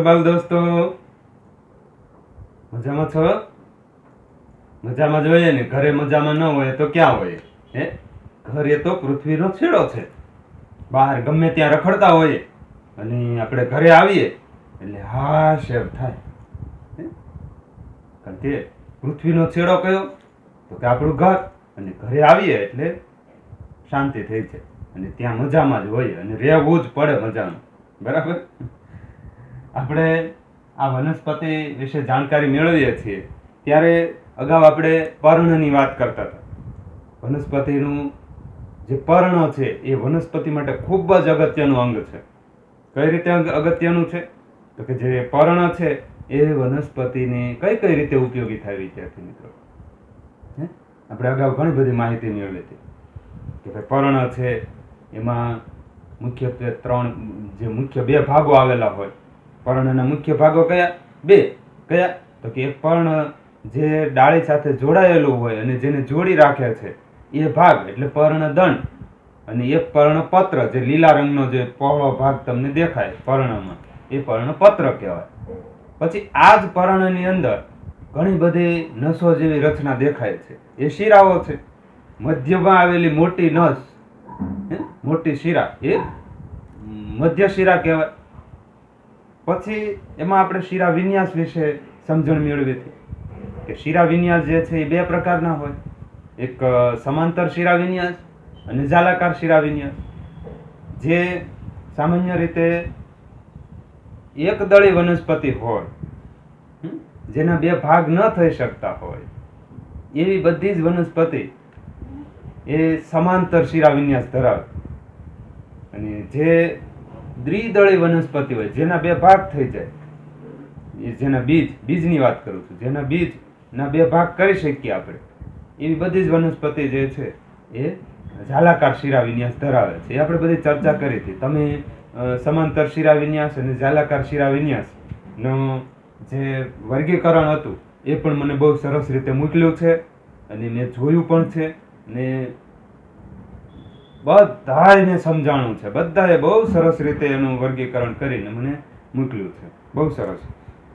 બાલ દોસ્તો, મજામાં છો? મજામાં જ હોઈએ ને. ઘરે મજામાં ન હોય તો ક્યાં હોય? ઘર એ તો પૃથ્વીનો છેડો છે. બહાર ગમે ત્યાં રખડતા હોઈએ અને આપણે ઘરે આવીએ એટલે હાશ એમ થાય. કારણ કે પૃથ્વીનો છેડો કયો? તો કે આપણું ઘર. અને ઘરે આવીએ એટલે શાંતિ થઈ છે અને ત્યાં મજામાં જ હોય અને રહેવું જ પડે મજામાં. બરાબર? આપણે આ વનસ્પતિ વિશે જાણકારી મેળવીએ છીએ ત્યારે અગાઉ આપણે પર્ણની વાત કરતા હતા. વનસ્પતિનું જે પર્ણ છે એ વનસ્પતિ માટે ખૂબ જ અગત્યનું અંગ છે. કઈ રીતે અગત્યનું છે? તો કે જે પર્ણ છે એ વનસ્પતિને કઈ કઈ રીતે ઉપયોગી થાય વિદ્યાર્થી મિત્રો. આપણે અગાઉ ઘણી બધી માહિતી મેળવી હતી કે ભાઈ પર્ણ છે એમાં મુખ્યત્વે મુખ્ય બે ભાગો આવેલા હોય. પર્ણના મુખ્ય ભાગો કયા? બે. કયા? તો કે એક પર્ણ જે ડાળી સાથે જોડાયેલું હોય અને જેને જોડી રાખે છે એ ભાગ એટલે પર્ણદંડ, અને એક પર્ણપત્ર જે લીલા રંગનો જે પહોળો ભાગ તમને દેખાય પર્ણમાં એ પર્ણપત્ર કહેવાય. પછી આ જ પર્ણની અંદર ઘણી બધી નસો જેવી રચના દેખાય છે. એ શિરાઓ છે. મધ્યમાં આવેલી મોટી નસ, મોટી શિરા એ મધ્ય શિરા કહેવાય. પછી એમાં આપણે શિરા વિન્યાસ વિશે સમજણ મેળવી હતી કે શિરા વિન્યાસ જે છે એ બે પ્રકારના હોય. એક સમાંતર શિરા વિન્યાસ અને જાલાકાર શિરા વિન્યાસ. જે સામાન્ય રીતે એકદળી વનસ્પતિ હોય, જેના બે ભાગ ન થઈ શકતા હોય એવી બધી જ વનસ્પતિ એ સમાંતર શિરા વિન્યાસ ધરાવે. અને જે દ્વિદળી વનસ્પતિ હોય જેના બે ભાગ થઈ જાય, જેના બીજની વાત કરું છું, જેના બીજના બે ભાગ કરી શકીએ આપણે, એવી બધી જ વનસ્પતિ જે છે એ જાલાકાર શિરા વિન્યાસ ધરાવે છે. એ આપણે બધી ચર્ચા કરી હતી. તમે સમાંતર શિરા વિન્યાસ અને જાલાકાર શિરા વિન્યાસ નું જે વર્ગીકરણ હતું એ પણ મને બહુ સરસ રીતે મોકલ્યું છે અને મેં જોયું પણ છે ને બધાને સમજાણું છે. બધાએ બહુ સરસ રીતે એનું વર્ગીકરણ કરીને મને મોકલ્યું છે. બહુ સરસ.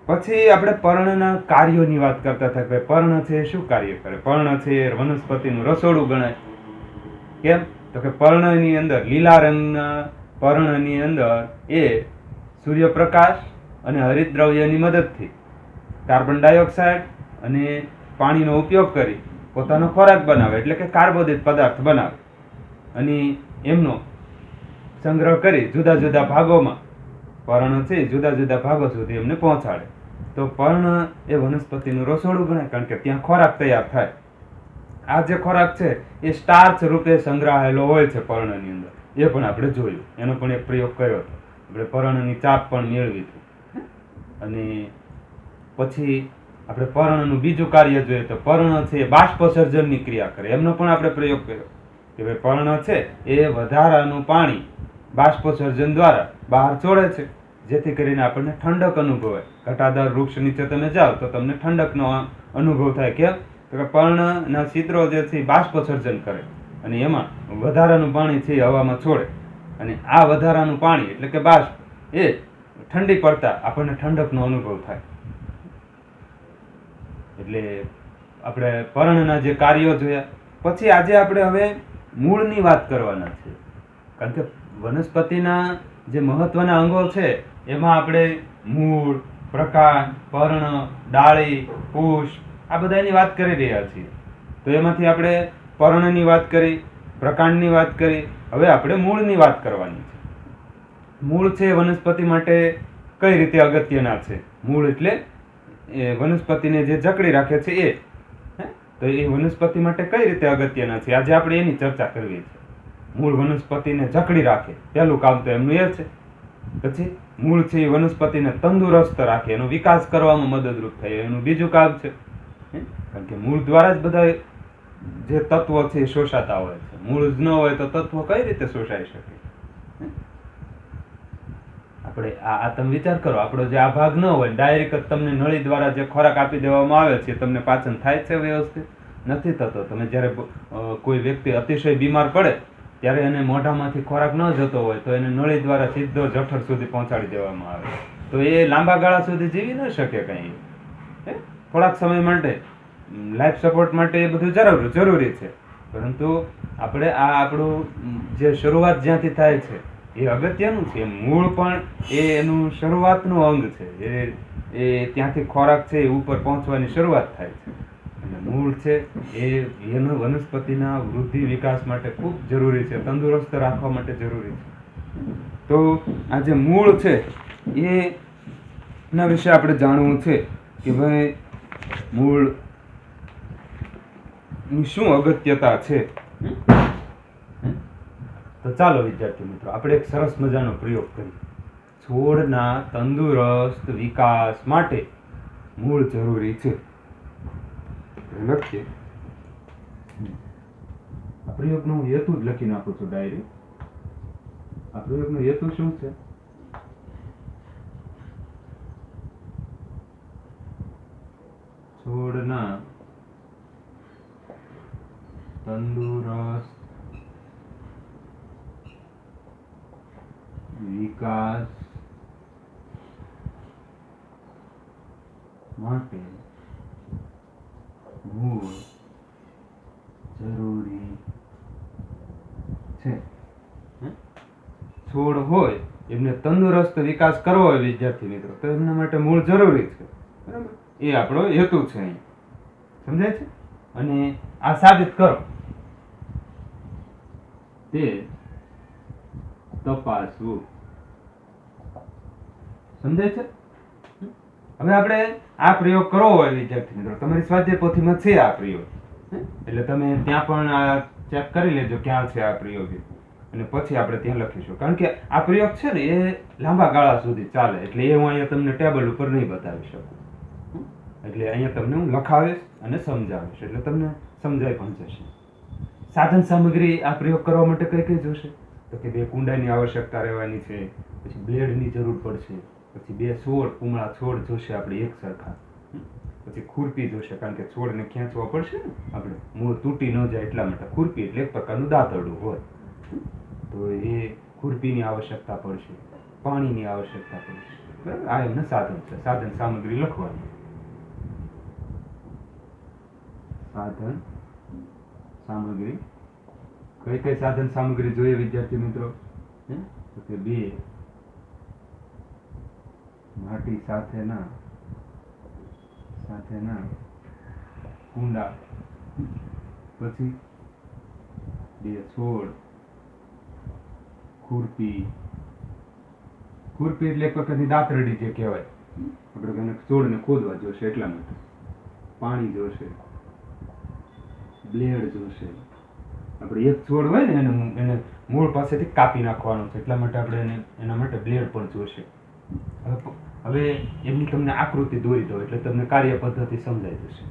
પછી આપણે પર્ણના કાર્યોની વાત કરતા હતા કે પર્ણ છે એ શું કાર્ય કરે. પર્ણ છે એ વનસ્પતિનું રસોડું ગણાય. કેમ? તો કે પર્ણની અંદર, લીલા રંગના પર્ણની અંદર એ સૂર્યપ્રકાશ અને હરિતદ્રવ્યની મદદથી કાર્બન ડાયોક્સાઇડ અને પાણીનો ઉપયોગ કરી પોતાનો ખોરાક બનાવે, એટલે કે કાર્બોદિત પદાર્થ બનાવે અને એમનો સંગ્રહ કરી જુદા જુદા ભાગોમાં પર્ણ છે જુદા જુદા ભાગો સુધી એમને પહોંચાડે. તો પર્ણ એ વનસ્પતિનું રસોડું ગણાય, કારણ કે ત્યાં ખોરાક તૈયાર થાય. આ જે ખોરાક છે એ સ્ટાર્ચ રૂપે સંગ્રહાયેલો હોય છે પર્ણની અંદર. એ પણ આપણે જોયું. એનો પણ એક પ્રયોગ કર્યો હતો. આપણે પર્ણની ચાપ પણ મેળવી હતી. અને પછી આપણે પર્ણનું બીજું કાર્ય જોઈએ તો પર્ણ છે એ બાષ્પસર્જનની ક્રિયા કરે. એમનો પણ આપણે પ્રયોગ કર્યો કે ભાઈ પર્ણ છે એ વધારાનું પાણી બાષ્પસર્જન દ્વારા બહાર છોડે છે, જેથી કરીને આપણને ઠંડક અનુભવાય. ઘટાદાર વૃક્ષ નીચે તમે જાઓ તો તમને ઠંડકનો અનુભવ થાય. કેમ? તો કે પર્ણના છિદ્રો જે છે બાષ્પસર્જન કરે અને એમાં વધારાનું પાણી છે હવામાં છોડે, અને આ વધારાનું પાણી એટલે કે બાષ્પ એ ઠંડી પડતા આપણને ઠંડકનો અનુભવ થાય. એટલે આપણે પર્ણના જે કાર્યો જોયા. પછી આજે આપણે હવે મૂળની વાત કરવાના છે. કારણ કે વનસ્પતિના જે મહત્વના અંગો છે એમાં આપણે મૂળ, પ્રકાંડ, પર્ણ, ડાળી, પુષ્પ આ બધાની વાત કરી રહ્યા છીએ. તો એમાંથી આપણે પર્ણની વાત કરી, પ્રકાંડની વાત કરી, હવે આપણે મૂળની વાત કરવાની છે. મૂળ છે વનસ્પતિ માટે કઈ રીતે અગત્યના છે. મૂળ એટલે એ વનસ્પતિને જે જકડી રાખે છે એ. તો એ વનસ્પતિ માટે કઈ રીતે અગત્યના છે આજે આપણે એની ચર્ચા કરવી છે. મૂળ વનસ્પતિને જકડી રાખે, પહેલું કામ તો એમનું એ છે. પછી મૂળ છે એ વનસ્પતિને તંદુરસ્ત રાખે, એનો વિકાસ કરવામાં મદદરૂપ થાય, એનું બીજું કામ છે. કારણ કે મૂળ દ્વારા જ બધા જે તત્વો છે એ શોષાતા હોય છે. મૂળ જ ન હોય તો તત્વો કઈ રીતે શોષાઈ શકે. આપણે આ તમે વિચાર કરો, આપણો જે આ ભાગ ન હોય, ડાયરેક્ટ જ તમને નળી દ્વારા જે ખોરાક આપી દેવામાં આવે છે તમને પાચન થાય છે વ્યવસ્થિત? નથી થતો. તમે જ્યારે કોઈ વ્યક્તિ અતિશય બીમાર પડે ત્યારે એને મોઢામાંથી ખોરાક ન જતો હોય તો એને નળી દ્વારા સીધો જઠર સુધી પહોંચાડી દેવામાં આવે. તો એ લાંબા ગાળા સુધી જીવી ન શકે કંઈ. થોડાક સમય માટે લાઈફ સપોર્ટ માટે એ બધું જરૂરી છે, પરંતુ આપણે આ આપણું જે શરૂઆત જ્યાંથી થાય છે એ અગત્યનું છે. મૂળ પણ એનું શરૂઆતનું અંગ છે. એ ત્યાંથી ખોરાક છે એ ઉપર પહોંચવાની શરૂઆત થાય છે. અને મૂળ છે એનો વનસ્પતિના વૃદ્ધિ વિકાસ માટે ખૂબ જરૂરી છે, તંદુરસ્ત રાખવા માટે જરૂરી છે. તો આ જે મૂળ છે એના વિશે આપણે જાણવું છે કે ભાઈ મૂળ ની શું અગત્યતા છે. તો ચાલો વિદ્યાર્થી મિત્રો આપણે એક સરસ મજાનો પ્રયોગ કરીએ. છોડના તંદુરસ્ત વિકાસ માટે મૂળ જરૂરી છે. લખીએ. આ પ્રયોગનો હું હેતુ જ લખી નાખું છું ડાયરી. આ પ્રયોગનો હેતુ શું છે? છોડના તંદુરસ્ત વિકાસ માટે મૂળ જરૂરી છે. છોડ હોય એમને તંદુરસ્ત વિકાસ કરવો હોય વિદ્યાર્થી મિત્રો, તો એમના માટે મૂળ જરૂરી છે. બરાબર, એ આપણો હેતુ છે. અહીં સમજાય છે? અને આ સાબિત કરો તે તપાસવું. સમજાય છે? હવે આપણે આ પ્રયોગ કરવો હોય વિદ્યાર્થી મિત્રો, તમારી સ્વાધ્યાય પોથીમાં છે આ પ્રયોગ, એટલે તમે ત્યાં પણ આ ચેક કરી લેજો ક્યાં છે આ પ્રયોગ, અને પછી આપણે ત્યાં લખીશું. કારણ કે આ પ્રયોગ છે ને એ લાંબા ગાળા સુધી ચાલે, એટલે એ હું અહીંયા તમને ટેબલ ઉપર નહીં બતાવી શકું. એટલે અહીંયા તમને હું લખાવીશ અને સમજાવીશ, એટલે તમને સમજાય પણ જશે. સાધન સામગ્રી આ પ્રયોગ કરવા માટે કઈ કઈ જોશે? તો કે 2 કુંડાની આવશ્યકતા રહેવાની છે, પછી બ્લેડની જરૂર પડશે, પછી 2 છોડ, કુમળા છોડ જોશે આપણે એક સરખા, પછી ખુરપી જોશે, કારણ કે છોડને ખેંચવા પડશે ને આપણે, મૂળ તૂટી ન જાય એટલા માટે. ખુરપી એટલે એક પ્રકારનું દાંતરડું હોય, તો એ ખુરપીની આવશ્યકતા પડશે, પાણીની આવશ્યકતા પડશે. બરાબર, આ એમના સાધન છે. સાધન સામગ્રી લખવાની. સાધન સામગ્રી કઈ કઈ સાધન સામગ્રી જોઈએ વિદ્યાર્થી મિત્રો? તો કે 2 માટી સાથેના કુંડા, પછી 2 છોડ, ખુરપી એટલે એક પ્રકારની દાંતરડી જે કહેવાય, આપણે છોડને ખોદવા જોશે એટલા માટે. પાણી જોશે, બ્લેડ જોશે. આપણે એક છોડ હોય ને એને મૂળ પાસેથી કાપી નાખવાનો છે, એટલા માટે આપણે એના માટે બ્લેડ પણ જોશે. હવે એમની તમને આકૃતિ દોરી દો એટલે તમને કાર્ય પદ્ધતિ સમજાઈ જશે.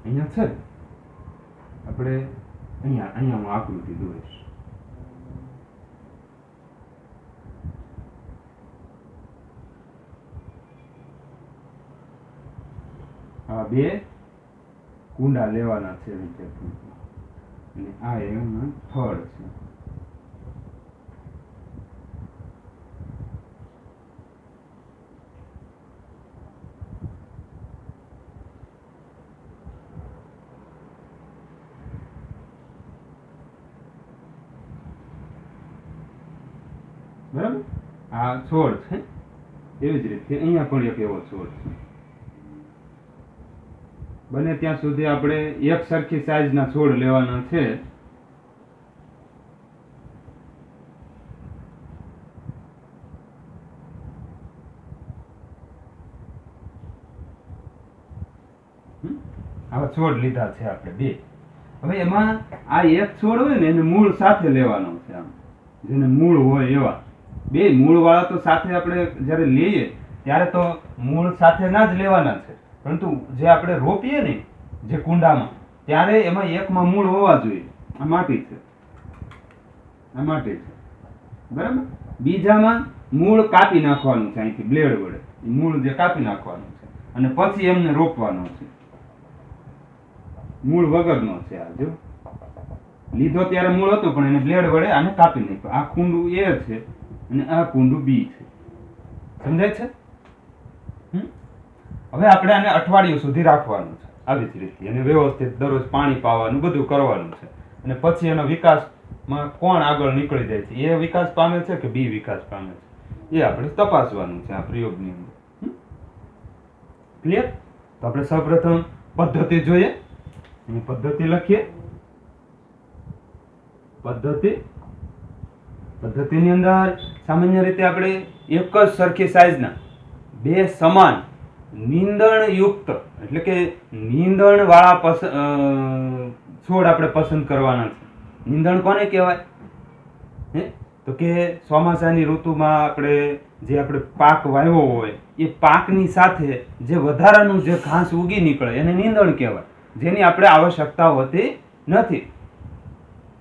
અહીંયા છે આપણે અહીંયા હું આકૃતિ દોરીશ. આ 2 કુંડા લેવાના છે વિદ્યાર્થી, અને આ એમનું થડ છે. બરાબર, આ છોડ છે. એવી જ રીતે અહીંયા પણ એક એવો છોડ છે. બને ત્યાં સુધી આપણે એક સરખી સાઈઝના છોડ લેવાના છે. આવા છોડ લીધા છે આપણે 2. હવે એમાં આ એક છોડ હોય ને એને મૂળ સાથે લેવાનો છે. આમ જેને મૂળ હોય એવા 2 મૂળ વાળા તો સાથે આપણે જ્યારે લઈએ ત્યારે તો મૂળ સાથે ના જ લેવાના છે, પરંતુ જે આપણે રોપીએ ને જે કુંડામાં, ત્યારે એમાં એકમાં મૂળ હોવા જોઈએ. આ માટી છે, આ માટી છે. બરાબર, બીજામાં મૂળ કાપી નાખવાનું છે અહીંથી બ્લેડ વડે. મૂળ જે કાપી નાખવાનું છે અને પછી એમને રોપવાનો છે. મૂળ વગરનો છે. આ જો લીધો ત્યારે મૂળ હતું, પણ એને બ્લેડ વડે આને કાપી નાખ્યો. આ કુંડું A છે અને આ કુંડું B છે. સમજાય છે? હવે આપણે આને અઠવાડિયું સુધી રાખવાનું છે આવી જ રીતે, અને વ્યવસ્થિત દરરોજ પાણી પાવાનું બધું કરવાનું છે. અને પછી એનો વિકાસમાં કોણ આગળ નીકળી જાય છે, એ વિકાસ પામે છે કે બી વિકાસ પામે છે, એ આપણે તપાસવાનું છે આ પ્રયોગની અંદર. ક્લિયર? તો આપણે સૌપ્રથમ પદ્ધતિ જોઈએ. એની પદ્ધતિ લખીએ. પદ્ધતિની અંદર સામાન્ય રીતે આપણે એક જ સરખી સાઈઝના બે સમાન નીંદણયુક્ત એટલે કે નીંદણ વાળા છોડ આપણે પસંદ કરવાના છે. નીંદણ કોને કહેવાય? તો કે ચોમાસાની ઋતુમાં આપણે પાક વાવ્યો હોય એ પાકની સાથે જે વધારાનું જે ઘાસ ઉગી નીકળે એને નીંદણ કહેવાય, જેની આપણે આવશ્યકતા હોતી નથી.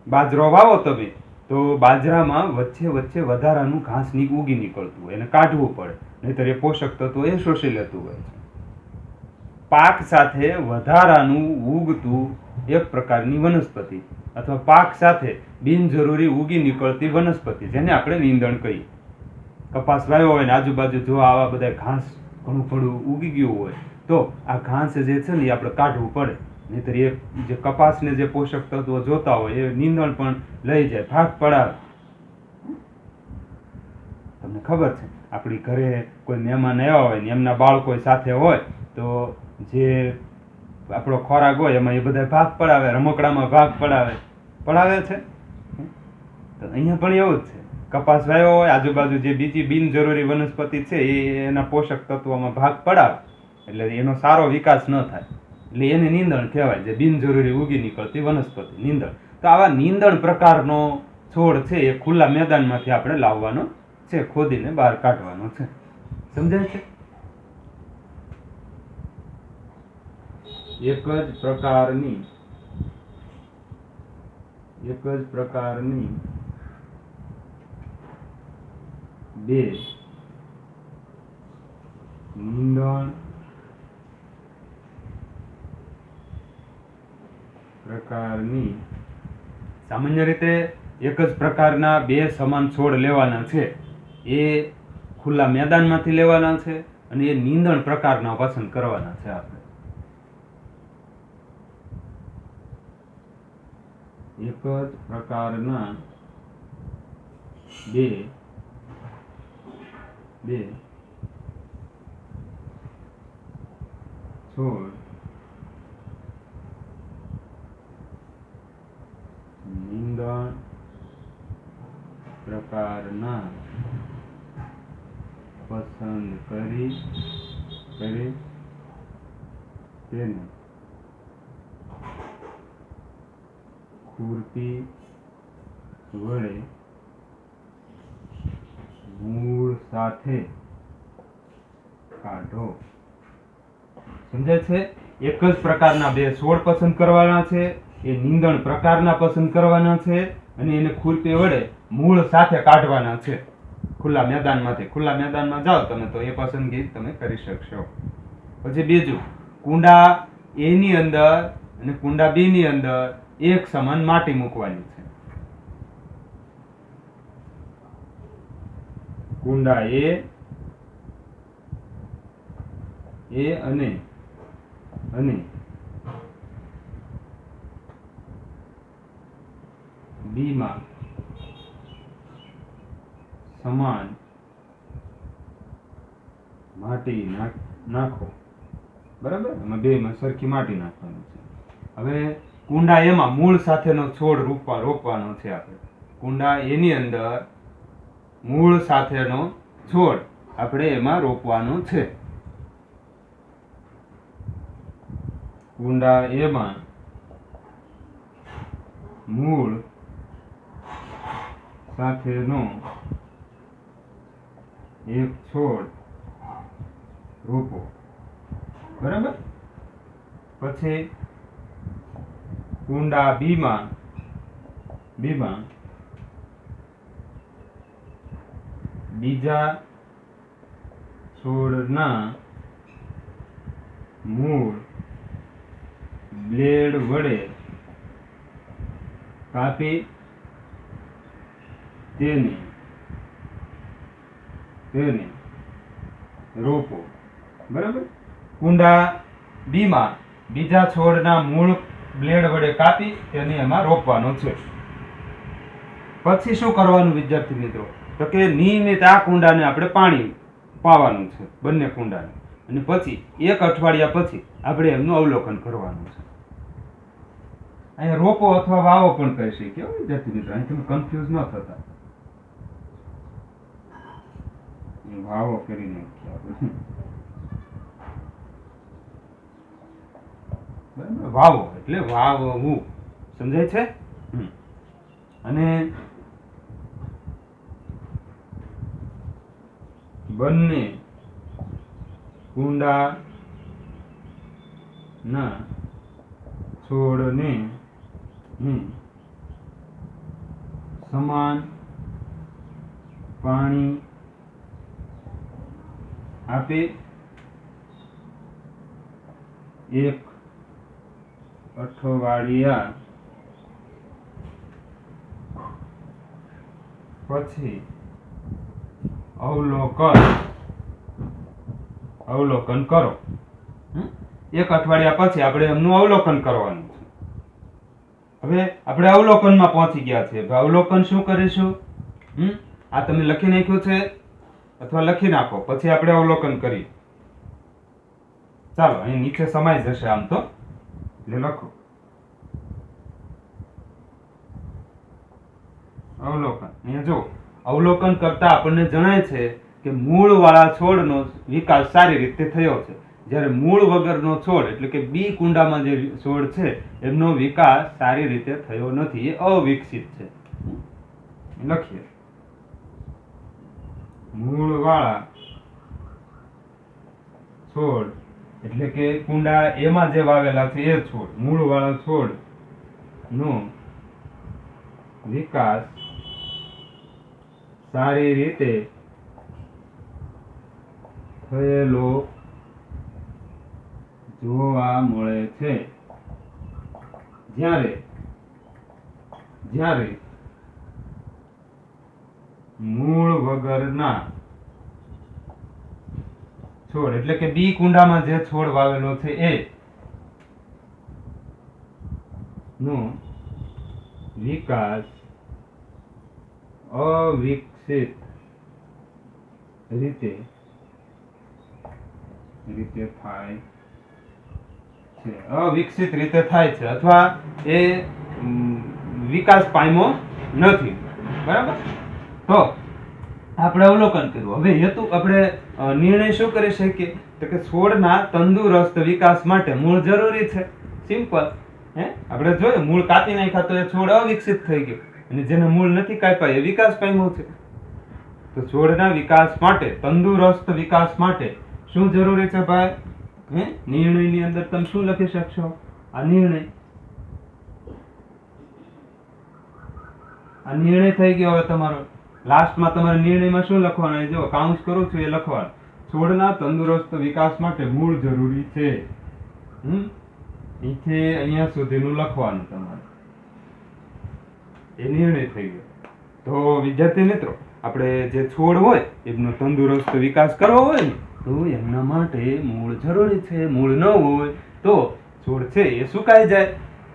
બાજરો વાવો તમે તો બાજરામાં વચ્ચે વધારાનું ઘાસ ઉગી નીકળતું હોય, એને કાઢવું પડે, નહીંતર એ પોષક તત્વો એ શોષી લેતું હોય છે. પાક સાથે વધારાનું ઉગતું એક પ્રકારની વનસ્પતિ અથવા પાક સાથે બિનજરૂરી ઉગી નીકળતી વનસ્પતિ, જેને આપણે નીંદણ કહીએ. કપાસ વાવ્યો હોય ને આજુબાજુ જો આવા બધા ઘાસ ઘણું ઉગી ગયું હોય તો આ ઘાસ જે છે ને એ આપણે કાઢવું પડે, નહીંતર એ જે કપાસને જે પોષક તત્વો જોતા હોય એ નીંદણ પણ લઈ જાય, ભાગ પડાવે. તમને ખબર છે આપણી ઘરે કોઈ મહેમાન આવ્યા હોય ને એમના બાળકો સાથે હોય તો જે આપણો ખોરાક હોય એમાં એ બધા ભાગ પડાવે, રમકડામાં ભાગ પડાવે છે. તો અહીંયા પણ એવું જ છે, કપાસ વાવ્યો હોય આજુબાજુ જે બીજી બિનજરૂરી વનસ્પતિ છે એ એના પોષક તત્વોમાં ભાગ પડાવે એટલે એનો સારો વિકાસ ન થાય, એટલે એને નીંદણ કહેવાય, જે બિનજરૂરી ઉગી નીકળતી વનસ્પતિ નીંદણ. તો આવા નીંદણ પ્રકારનો છોડ છે એ ખુલ્લા મેદાનમાંથી આપણે લાવવાનો છે, ખોદીને બહાર કાઢવાનો છે. સમજાય છે? એક જ પ્રકારની બે નીંદણ પ્રકારની સામાન્ય રીતે એક જ પ્રકારના બે સમાન છોડ લેવાના છે, એ ખુલ્લા મેદાનમાંથી લેવાના છે અને એ નીંદણ પ્રકારના પસંદ કરવાના છે આપણે. એક જ પ્રકારના બે છોડ નીંદણ પ્રકારના પસંદ કરી તેને ખુરપી વડે મૂળ સાથે કાઢો. સમજાય છે? એક જ પ્રકારના બે છોડ પસંદ કરવાના છે, એ નીંદણ પ્રકારના પસંદ કરવાના છે અને એને ખુરપી વડે મૂળ સાથે કાઢવાના છે ખુલ્લા મેદાનમાંથી. ખુલ્લા મેદાનમાં જાઓ તમે તો એ પસંદગી તમે કરી શકશો. પછી બીજું, કુંડા A ની અંદર અને કુંડા B ની અંદર એક સમાન માટી મૂકવાની છે. કુંડા A અને B માં સમાન માટી નાખો. બરાબર? એમાં બેમાં સરખી માટી નાખવાની છે. હવે કુંડા એમાં મૂળ સાથેનો છોડ રોપવાનો છે આપણે. કુંડા એની અંદર મૂળ સાથેનો છોડ આપણે એમાં રોપવાનો છે. કુંડા એમાં મૂળ સાથેનો એક છોડ રોપો. બરાબર? પછી કુંડા બીમાં બીજા છોડના મૂળ બ્લેડ વડે કાપી તેને રોપો. બરાબર. કુંડા બીમાં બીજા છોડના મૂળ બ્લેડ વડે કાપી તેને એમાં રોપવાનો છે. પછી શું કરવાનું વિદ્યાર્થી મિત્રો? તો કે નિયમિત આ કુંડાને આપણે પાણી પાવાનું છે, બંને કુંડાને. અને પછી 1 અઠવાડિયા પછી આપણે એમનું અવલોકન કરવાનું છે. અહીંયા રોપો અથવા વાવો પણ કહી શકીએ વિદ્યાર્થી મિત્રો, અહીં તમે કન્ફ્યુઝ ન થતા. વાવો કરી નાખીએ આપણે. બરાબર, વાવો એટલે વાવવું, સમજાય છે? અને બંને કુંડા ના છોડને સમાન પાણી આપી 1 અઠવાડિયા પછી અવલોકન કરો. 1 અઠવાડિયા પછી આપણે એમનું અવલોકન કરવાનું છે. હવે આપણે અવલોકનમાં પહોંચી ગયા છે. અવલોકન શું કરીશું? આ તમે લખી નાખ્યું છે અથવા લખી નાખો, પછી આપણે અવલોકન કરીએ. ચાલો, અહીં નીચે સમાઈ જશે આમ તો, એટલે લખો અવલોકન. અહીંયા જો અવલોકન કરતા આપણને જણાય છે કે મૂળ વાળા છોડનો વિકાસ સારી રીતે થયો છે, જ્યારે મૂળ વગરનો છોડ એટલે કે બી કુંડામાં જે છોડ છે એમનો વિકાસ સારી રીતે થયો નથી, એ અવિકસિત છે. લખીએ મૂળ વાળા છોડ એટલે કે કુંડા એમાં જે વાવેલા છે એ છોડ, મૂળ વાળા છોડ નો વિકાસ સારી રીતે થયેલો જોવા મળે છે, જ્યારે મૂળ વગરના છોડ એટલે કે બી કુંડામાં જે છોડ વાવેલો છે એ નો વિકાસ અવિકસિત રીતે થાય છે, અવિકસિત રીતે થાય છે અથવા એ વિકાસ પામ્યો નથી. બરાબર. તો આપણે અવલોકન કર્યું. હવે હેતુ આપણે નિર્ણય શું કરી શકીએ? તો કે છોડના તંદુરસ્ત વિકાસ માટે મૂળ જરૂરી છે. સિમ્પલ. આપણે જોયું, મૂળ કાપી નાખ્યા તો એ છોડ અવિકસિત થઈ ગયો, અને જેને મૂળ નથી કાપ્યા એ વિકાસ પામ્યો છે. તો છોડના વિકાસ માટે, તંદુરસ્ત વિકાસ માટે શું જરૂરી છે ભાઈ? નિર્ણયની અંદર તમે શું લખી શકશો? આ નિર્ણય થઈ ગયો. હવે તમારો લાસ્ટમાં તમારે નિર્ણયમાં શું લખવાનું? જો કાઉન્સ કરું છું એ લખવાનું. છોડના તંદુરસ્ત વિકાસ માટે મૂળ જરૂરી છે. અહીંયા સુધીનું લખવાનું તમારે. એ નિર્ણય થઈ ગયો. તો વિદ્યાર્થી મિત્રો, આપણે જે છોડ હોય એમનો તંદુરસ્ત વિકાસ કરવો હોય ને, તો એમના માટે મૂળ જરૂરી છે. મૂળ ન હોય તો છોડ છે એ સુકાઈ જાય,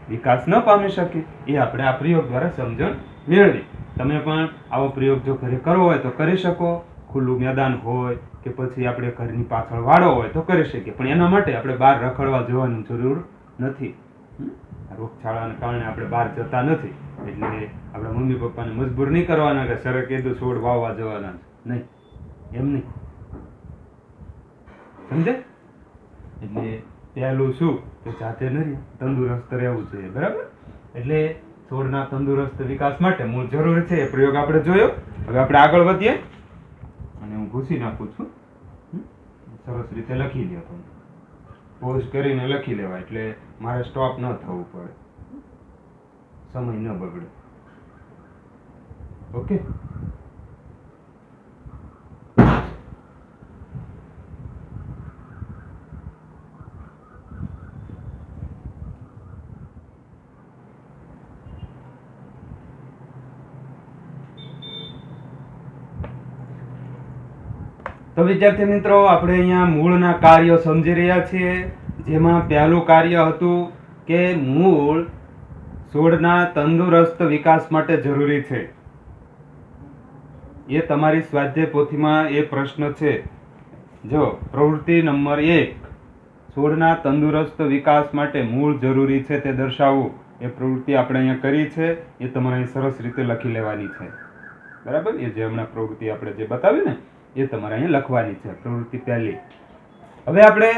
વિકાસ ન પામી શકે. એ આપણે આ પ્રયોગ દ્વારા સમજણ મેળવી. તમે પણ આવો પ્રયોગ જો ઘરે કરવો હોય તો કરી શકો. ખુલ્લું મેદાન હોય કે પછી આપણે ઘરની પાછળ વાડો હોય તો કરી શકીએ, પણ એના માટે આપણે બહાર રખડવા જવાની જરૂર નથી. રોગચાળાને કારણે આપણે બહાર જતા નથી, એટલે આપણા મમ્મી પપ્પાને મજબૂર નહીં કરવાના કે સરે કીધું છોડ વાવવા જવાના નહીં, એમ નહીં. સમજે? એટલે પહેલું શું કે જાતે નહીં, તંદુરસ્ત રહેવું જોઈએ. બરાબર. એટલે છોડના તંદુરસ્ત વિકાસ માટે મૂળ જરૂરી છે. એ પ્રયોગ આપણે જોયો. હવે આપણે આગળ વધીએ, અને હું ભૂસી નાખું છું. સરસ રીતે લખી લો. તમે પોઝ કરીને લખી લેવા, એટલે મારે સ્ટોપ ન થવું પડે, સમય ન બગડે. ઓકે. તો વિદ્યાર્થી મિત્રો, આપણે અહીંયા મૂળના કાર્યો સમજી રહ્યા છીએ, જેમાં પહેલું કાર્ય હતું કે મૂળ છોડના તંદુરસ્ત વિકાસ માટે જરૂરી છે. એ તમારી સ્વાધ્યાય પોથીમાં એ પ્રશ્ન છે. જો પ્રવૃત્તિ નંબર 1, છોડના તંદુરસ્ત વિકાસ માટે મૂળ જરૂરી છે તે દર્શાવવું, એ પ્રવૃત્તિ આપણે અહીંયા કરી છે. એ તમારે અહીં સરસ રીતે લખી લેવાની છે. બરાબર? એ જે હમણાં પ્રવૃત્તિ આપણે જે બતાવી ને, એ તમારે અહીંયા લખવાની છે, પ્રવૃત્તિ પહેલી. હવે આપણે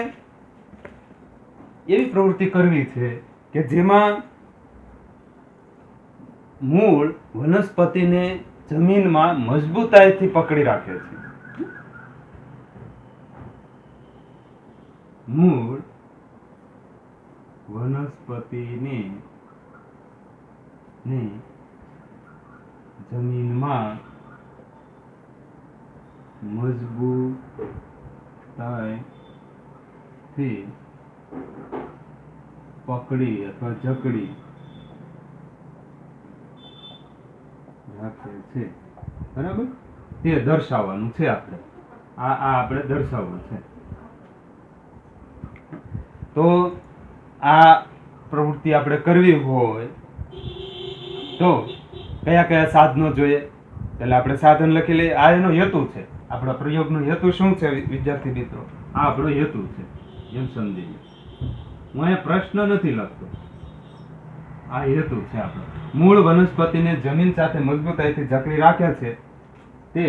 એવી પ્રવૃત્તિ કરવી છે કે જેમાં મૂળ વનસ્પતિને જમીનમાં મજબૂતાઈથી પકડી રાખે છે. મૂળ વનસ્પતિને જમીનમાં મજબૂતાઈથી પકડી અથવા જકડી રાખે છે. બરાબર? તે દર્શાવવાનું છે આપણે. આ આપણે દર્શાવવું છે. તો આ પ્રવૃત્તિ આપણે કરવી હોય તો કયા કયા સાધનો જોઈએ? એટલે આપણે સાધન લખી લઈએ. આ એનો હેતુ છે. આપણા પ્રયોગનો હેતુ શું છે વિદ્યાર્થી મિત્રો? આ આપણો હેતુ છે, એમ સમજી લો. હું અહીંયા પ્રશ્ન નથી લખતો, આ હેતુ છે આપણો. મૂળ વનસ્પતિને જમીન સાથે મજબૂતાઈથી જકડી રાખે છે તે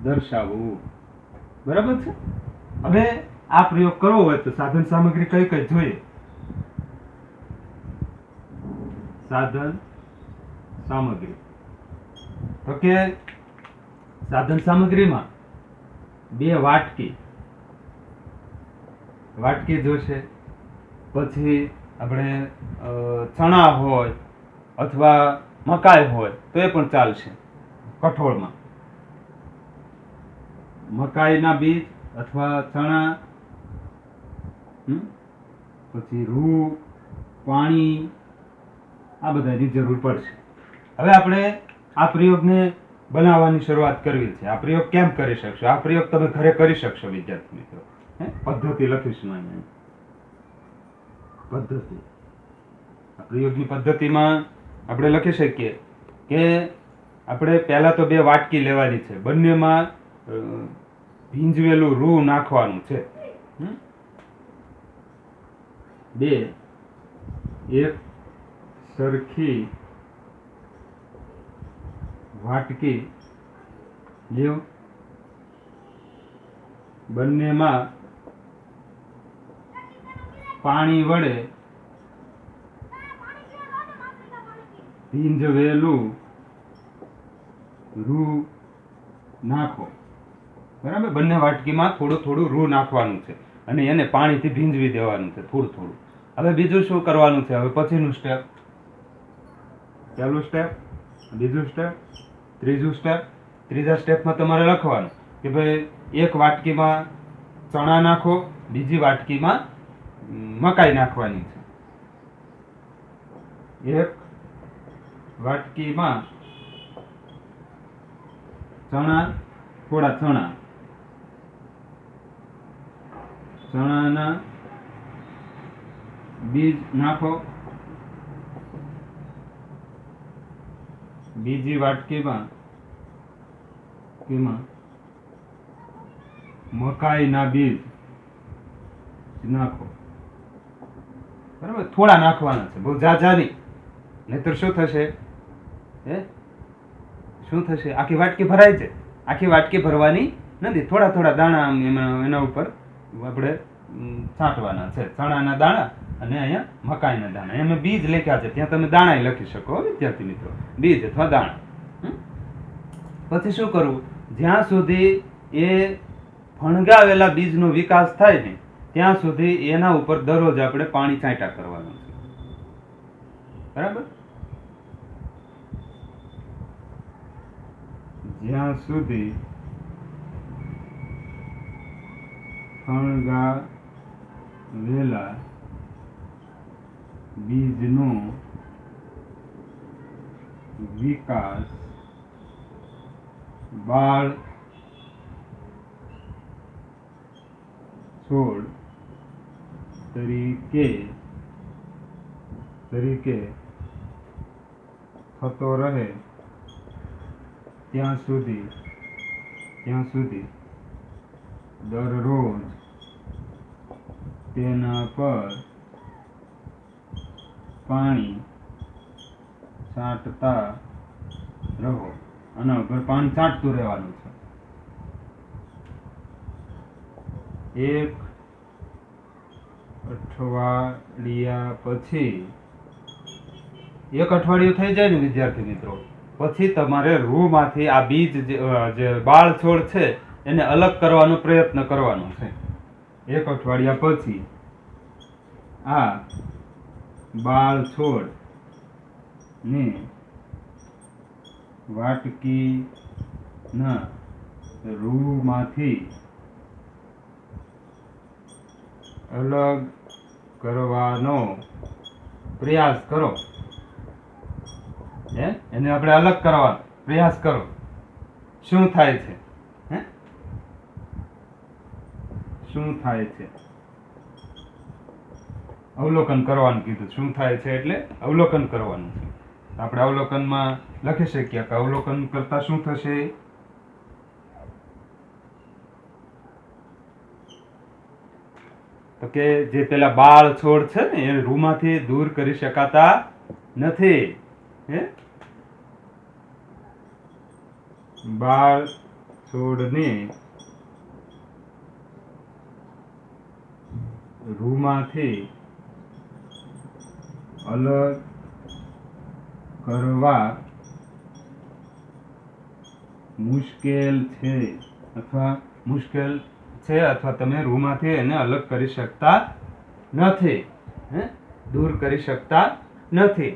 દર્શાવવું. બરાબર છે? હવે આ પ્રયોગ કરવો હોય તો સાધન સામગ્રી કઈ કઈ જોઈએ? સાધન સામગ્રી, તો કે સાધન સામગ્રીમાં 2 વાટકી જોશે. પછી આપણે ચણા હોય અથવા મકાઈ હોય તો એ પણ ચાલશે. કઠોળમાં મકાઈના બીજ અથવા ચણા, પછી રૂ, પાણી, આ બધાની જરૂર પડશે. હવે આપણે આ પ્રયોગને બનાવવાની શરૂઆત કરવી છે. આ પ્રયોગ કેમ કરી શકશો? આ પ્રયોગ તમે ઘરે કરી શકશો વિદ્યાર્થી મિત્રો. પદ્ધતિ લખીશું અહીંયા. પદ્ધતિ, આ પ્રયોગની પદ્ધતિમાં આપણે લખી શકીએ કે આપણે પહેલા તો 2 વાટકી લેવાની છે. બંનેમાં ભીંજવેલું રૂ નાખવાનું છે. 2 એક સરખી વાટકી લ્યો. બંનેમાં પાણી વડે ભીંજવેલું રૂ નાખો. બરાબર? બંને વાટકીમાં થોડું થોડું રૂ નાખવાનું છે અને એને પાણીથી ભીંજવી દેવાનું છે, થોડું થોડું. હવે બીજું શું કરવાનું છે? હવે પછીનું સ્ટેપ. પહેલું સ્ટેપ, બીજું સ્ટેપ, ત્રીજું સ્ટેપ. ત્રીજા સ્ટેપમાં તમારે લખવાનું કે ભાઈ એક વાટકીમાં ચણા નાખો, બીજી વાટકીમાં મકાઈ નાખવાની છે. એક વાટકીમાં ચણા, થોડા ચણાના બીજ નાખો. બીજી વાટકીમાં મકાઈના બીજ નાખો. બરાબર? થોડા નાખવાના છે, બહુ ઝાઝા નહીં. નહીતર શું થશે? શું થશે? આખી વાટકી ભરાય છે. આખી વાટકી ભરવાની નથી. થોડા થોડા દાણા એના ઉપર આપણે છાંટવાના છે. ચણાના દાણા અને અહીંયા મકાઈના દાણા. એમાં બીજ લખ્યા છે, ત્યાં તમે દાણા લખી શકો વિદ્યાર્થી મિત્રો. બીજ અથવા દાણા. પછી શું કરવું? જ્યાં સુધી એ ફણગાવેલા બીજનો વિકાસ થાય ને ત્યાં સુધી એના ઉપર દરરોજ આપણે પાણી છાંટા કરવાનું છે. બરાબર? જ્યાં સુધી ફણગાવેલા બીજનો વિકાસ બાળ છોડ તરીકે થતો રહે ત્યાં સુધી દરરોજ તેના પર પાણી છાંટતા રહો. આના ઉપર પાણી છાંટતું રહેવાનું છે. એક અઠવાડિયું થઈ જાય ને વિદ્યાર્થી મિત્રો, પછી તમારે રૂમાંથી આ બીજ જે બાળ છોડ છે એને અલગ કરવાનો પ્રયત્ન કરવાનો છે. એક અઠવાડિયા પછી આ બાળ છોડ ને વાટકીના રૂમાંથી અલગ કરવાનો પ્રયાસ કરો. એને આપણે અલગ કરવાનો પ્રયાસ કરો. શું થાય છે? શું થાય છે? અવલોકન કરવાનું કીધું. શું થાય છે એટલે અવલોકન કરવાનું છે. આપણે અવલોકનમાં લખી શકીએ કે અવલોકન કરતા શું થશે? તો કે જે પેલા બાળ છોડ છે ને એ રૂમાંથી દૂર કરી શકાતા નથી. બાળ છોડને રૂમાંથી અલગ કરવા મુશ્કેલ છે અથવા તમે રૂમાંથી એને અલગ કરી શકતા નથી, દૂર કરી શકતા નથી.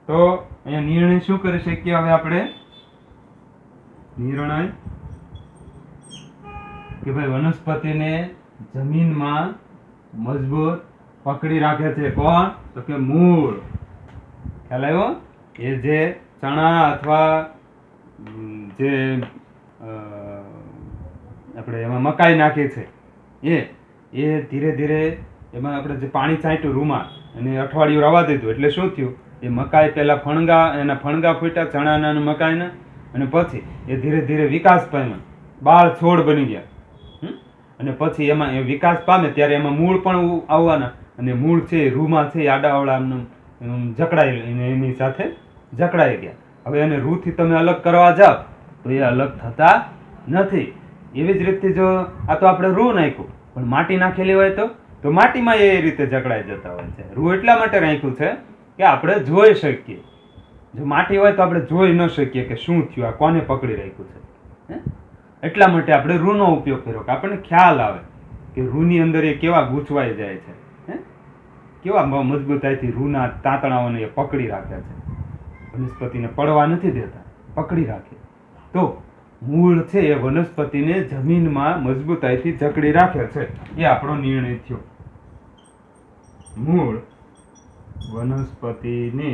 તો અહીંયા નિર્ણય શું કરી શકીએ? હવે આપણે નિર્ણય કે ભાઈ વનસ્પતિને જમીનમાં મજબૂત પકડી રાખે છે કોણ? તો કે મૂળ. ખ્યાલ આવ્યો? એ જે ચણા અથવા જે આપણે એમાં મકાઈ નાખી છે એ ધીરે ધીરે એમાં આપણે જે પાણી છાંટ્યું રૂમાં અને અઠવાડિયું રવા દીધું એટલે શું થયું? એ મકાઈ પહેલા એના ફણગા ફૂટ્યા ચણાના અને મકાઈના, અને પછી એ ધીરે ધીરે વિકાસ પામ્યા, બાળ છોડ બની ગયા. અને પછી એમાં એ વિકાસ પામે ત્યારે એમાં મૂળ પણ આવવાના, અને મૂળ છે એ રૂમાં છે આડાવડા જકડાઈ એની સાથે જકડાઈ ગયા. હવે એને રૂથી તમે અલગ કરવા જાઓ તો એ અલગ થતા નથી. એવી જ રીતે જો આ તો આપણે રૂ નાખ્યું, પણ માટી નાખેલી હોય તો માટીમાં એ રીતે જકડાઈ જતા હોય છે. રૂ એટલા માટે રાખ્યું છે કે આપણે જોઈ શકીએ. જો માટી હોય તો આપણે જોઈ ન શકીએ કે શું થયું, આ કોને પકડી રાખ્યું છે. એટલા માટે આપણે રૂનો ઉપયોગ કર્યો કે આપણને ખ્યાલ આવે કે રૂની અંદર એ કેવા ગૂંચવાઈ જાય છે, કેવા મજબૂતાઈથી રૂના તાંતણાઓને એ પકડી રાખ્યા છે. વનસ્પતિને પડવા નથી દેતા, પકડી રાખે. તો મૂળ છે એ વનસ્પતિને જમીનમાં મજબૂતાઈથી જકડી રાખે છે. એ આપણો નિર્ણય થયો. મૂળ વનસ્પતિને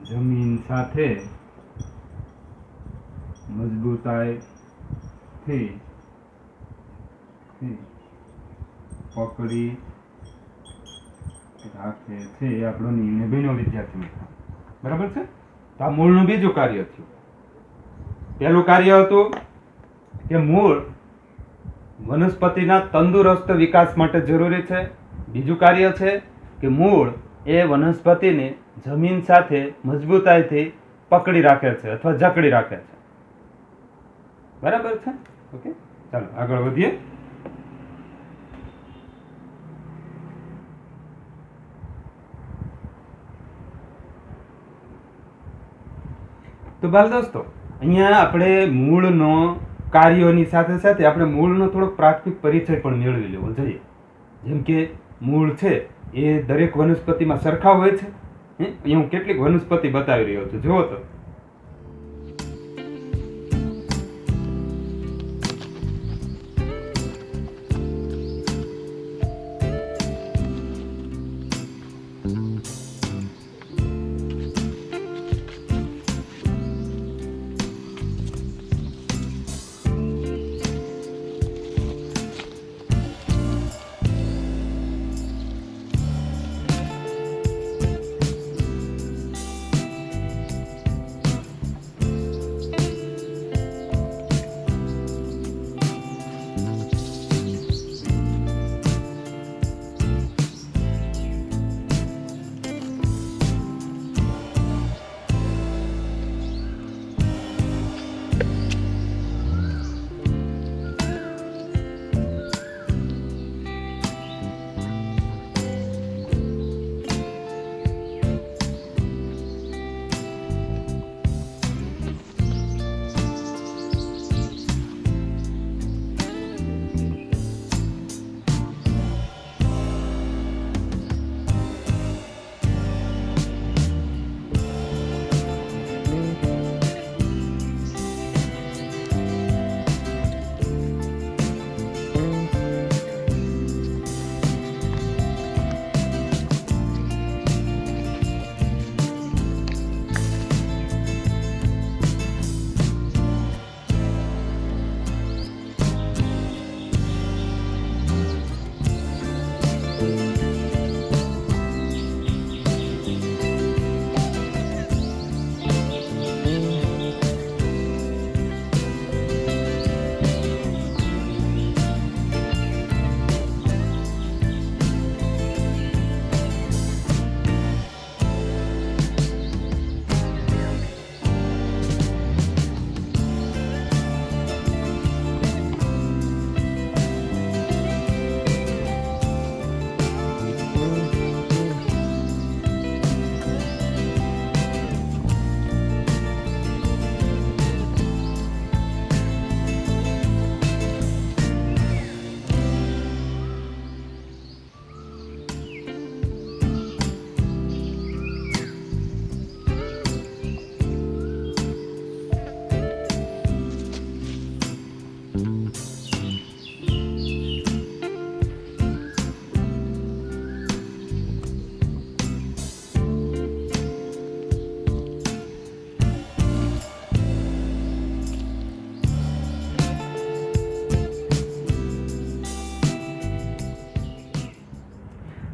જમીન સાથે મજબૂતાઈથી પકડી રાખે છે. એ આપણો નિર્ણય બન્યો વિદ્યાર્થી મિત્રો. બરાબર છે? તો આ મૂળનું બીજું કાર્ય થયું. પહેલું કાર્ય હતું કે મૂળ વનસ્પતિના તંદુરસ્ત વિકાસ માટે જરૂરી છે. બીજું કાર્ય છે કે મૂળ એ વનસ્પતિને જમીન સાથે મજબૂતાઈથી પકડી રાખે છે અથવા જકડી રાખે છે. બરાબર છે? ઓકે, ચાલો આગળ વધીએ. તો બાલ દોસ્તો, અહીંયા આપણે મૂળનો કાર્યોની સાથે સાથે આપણે મૂળનો થોડોક પ્રાથમિક પરિચય પણ મેળવી લેવો જોઈએ. જેમ કે મૂળ છે એ દરેક વનસ્પતિમાં સરખા હોય છે. અહીંયા હું કેટલીક વનસ્પતિ બતાવી રહ્યો છું, જુઓ તો.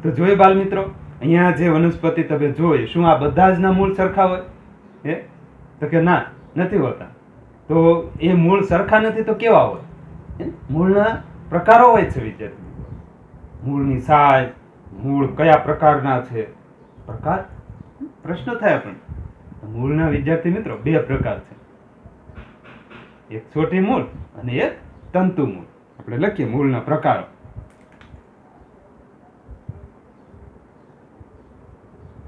તો જોઈએ બાલ મિત્રો, અહીંયા જે વનસ્પતિ તમે જોઈ, શું આ બધા જ ના મૂળ સરખા હોય? હે? તો કે ના, નથી હોતા. તો એ મૂળ સરખા નથી તો કેવા હોય? મૂળના પ્રકારો હોય છે વિદ્યાર્થી મિત્રો. મૂળની સાઇઝ, મૂળ કયા પ્રકારના છે, પ્રકાર પ્રશ્ન થાય પણ. મૂળના વિદ્યાર્થી મિત્રો બે પ્રકાર છે, એક છોટી મૂળ અને એક તંતુ મૂળ. આપણે લખીએ મૂળના પ્રકારો.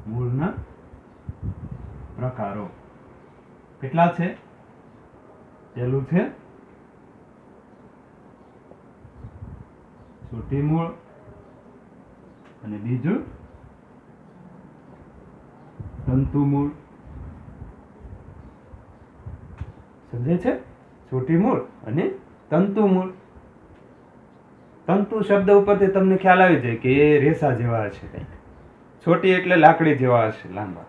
મૂળના પ્રકારો કેટલા છે? પહેલું છે છોટી મૂળ અને બીજું તંતુ મૂળ. સમજે છે? છોટી મૂળ અને તંતુ મૂળ. તંતુ શબ્દ ઉપરથી તમને ખ્યાલ આવી જાય કે એ રેસા જેવા હશે કંઈક. છોટી એટલે લાકડી જેવા હશે, લાંબા.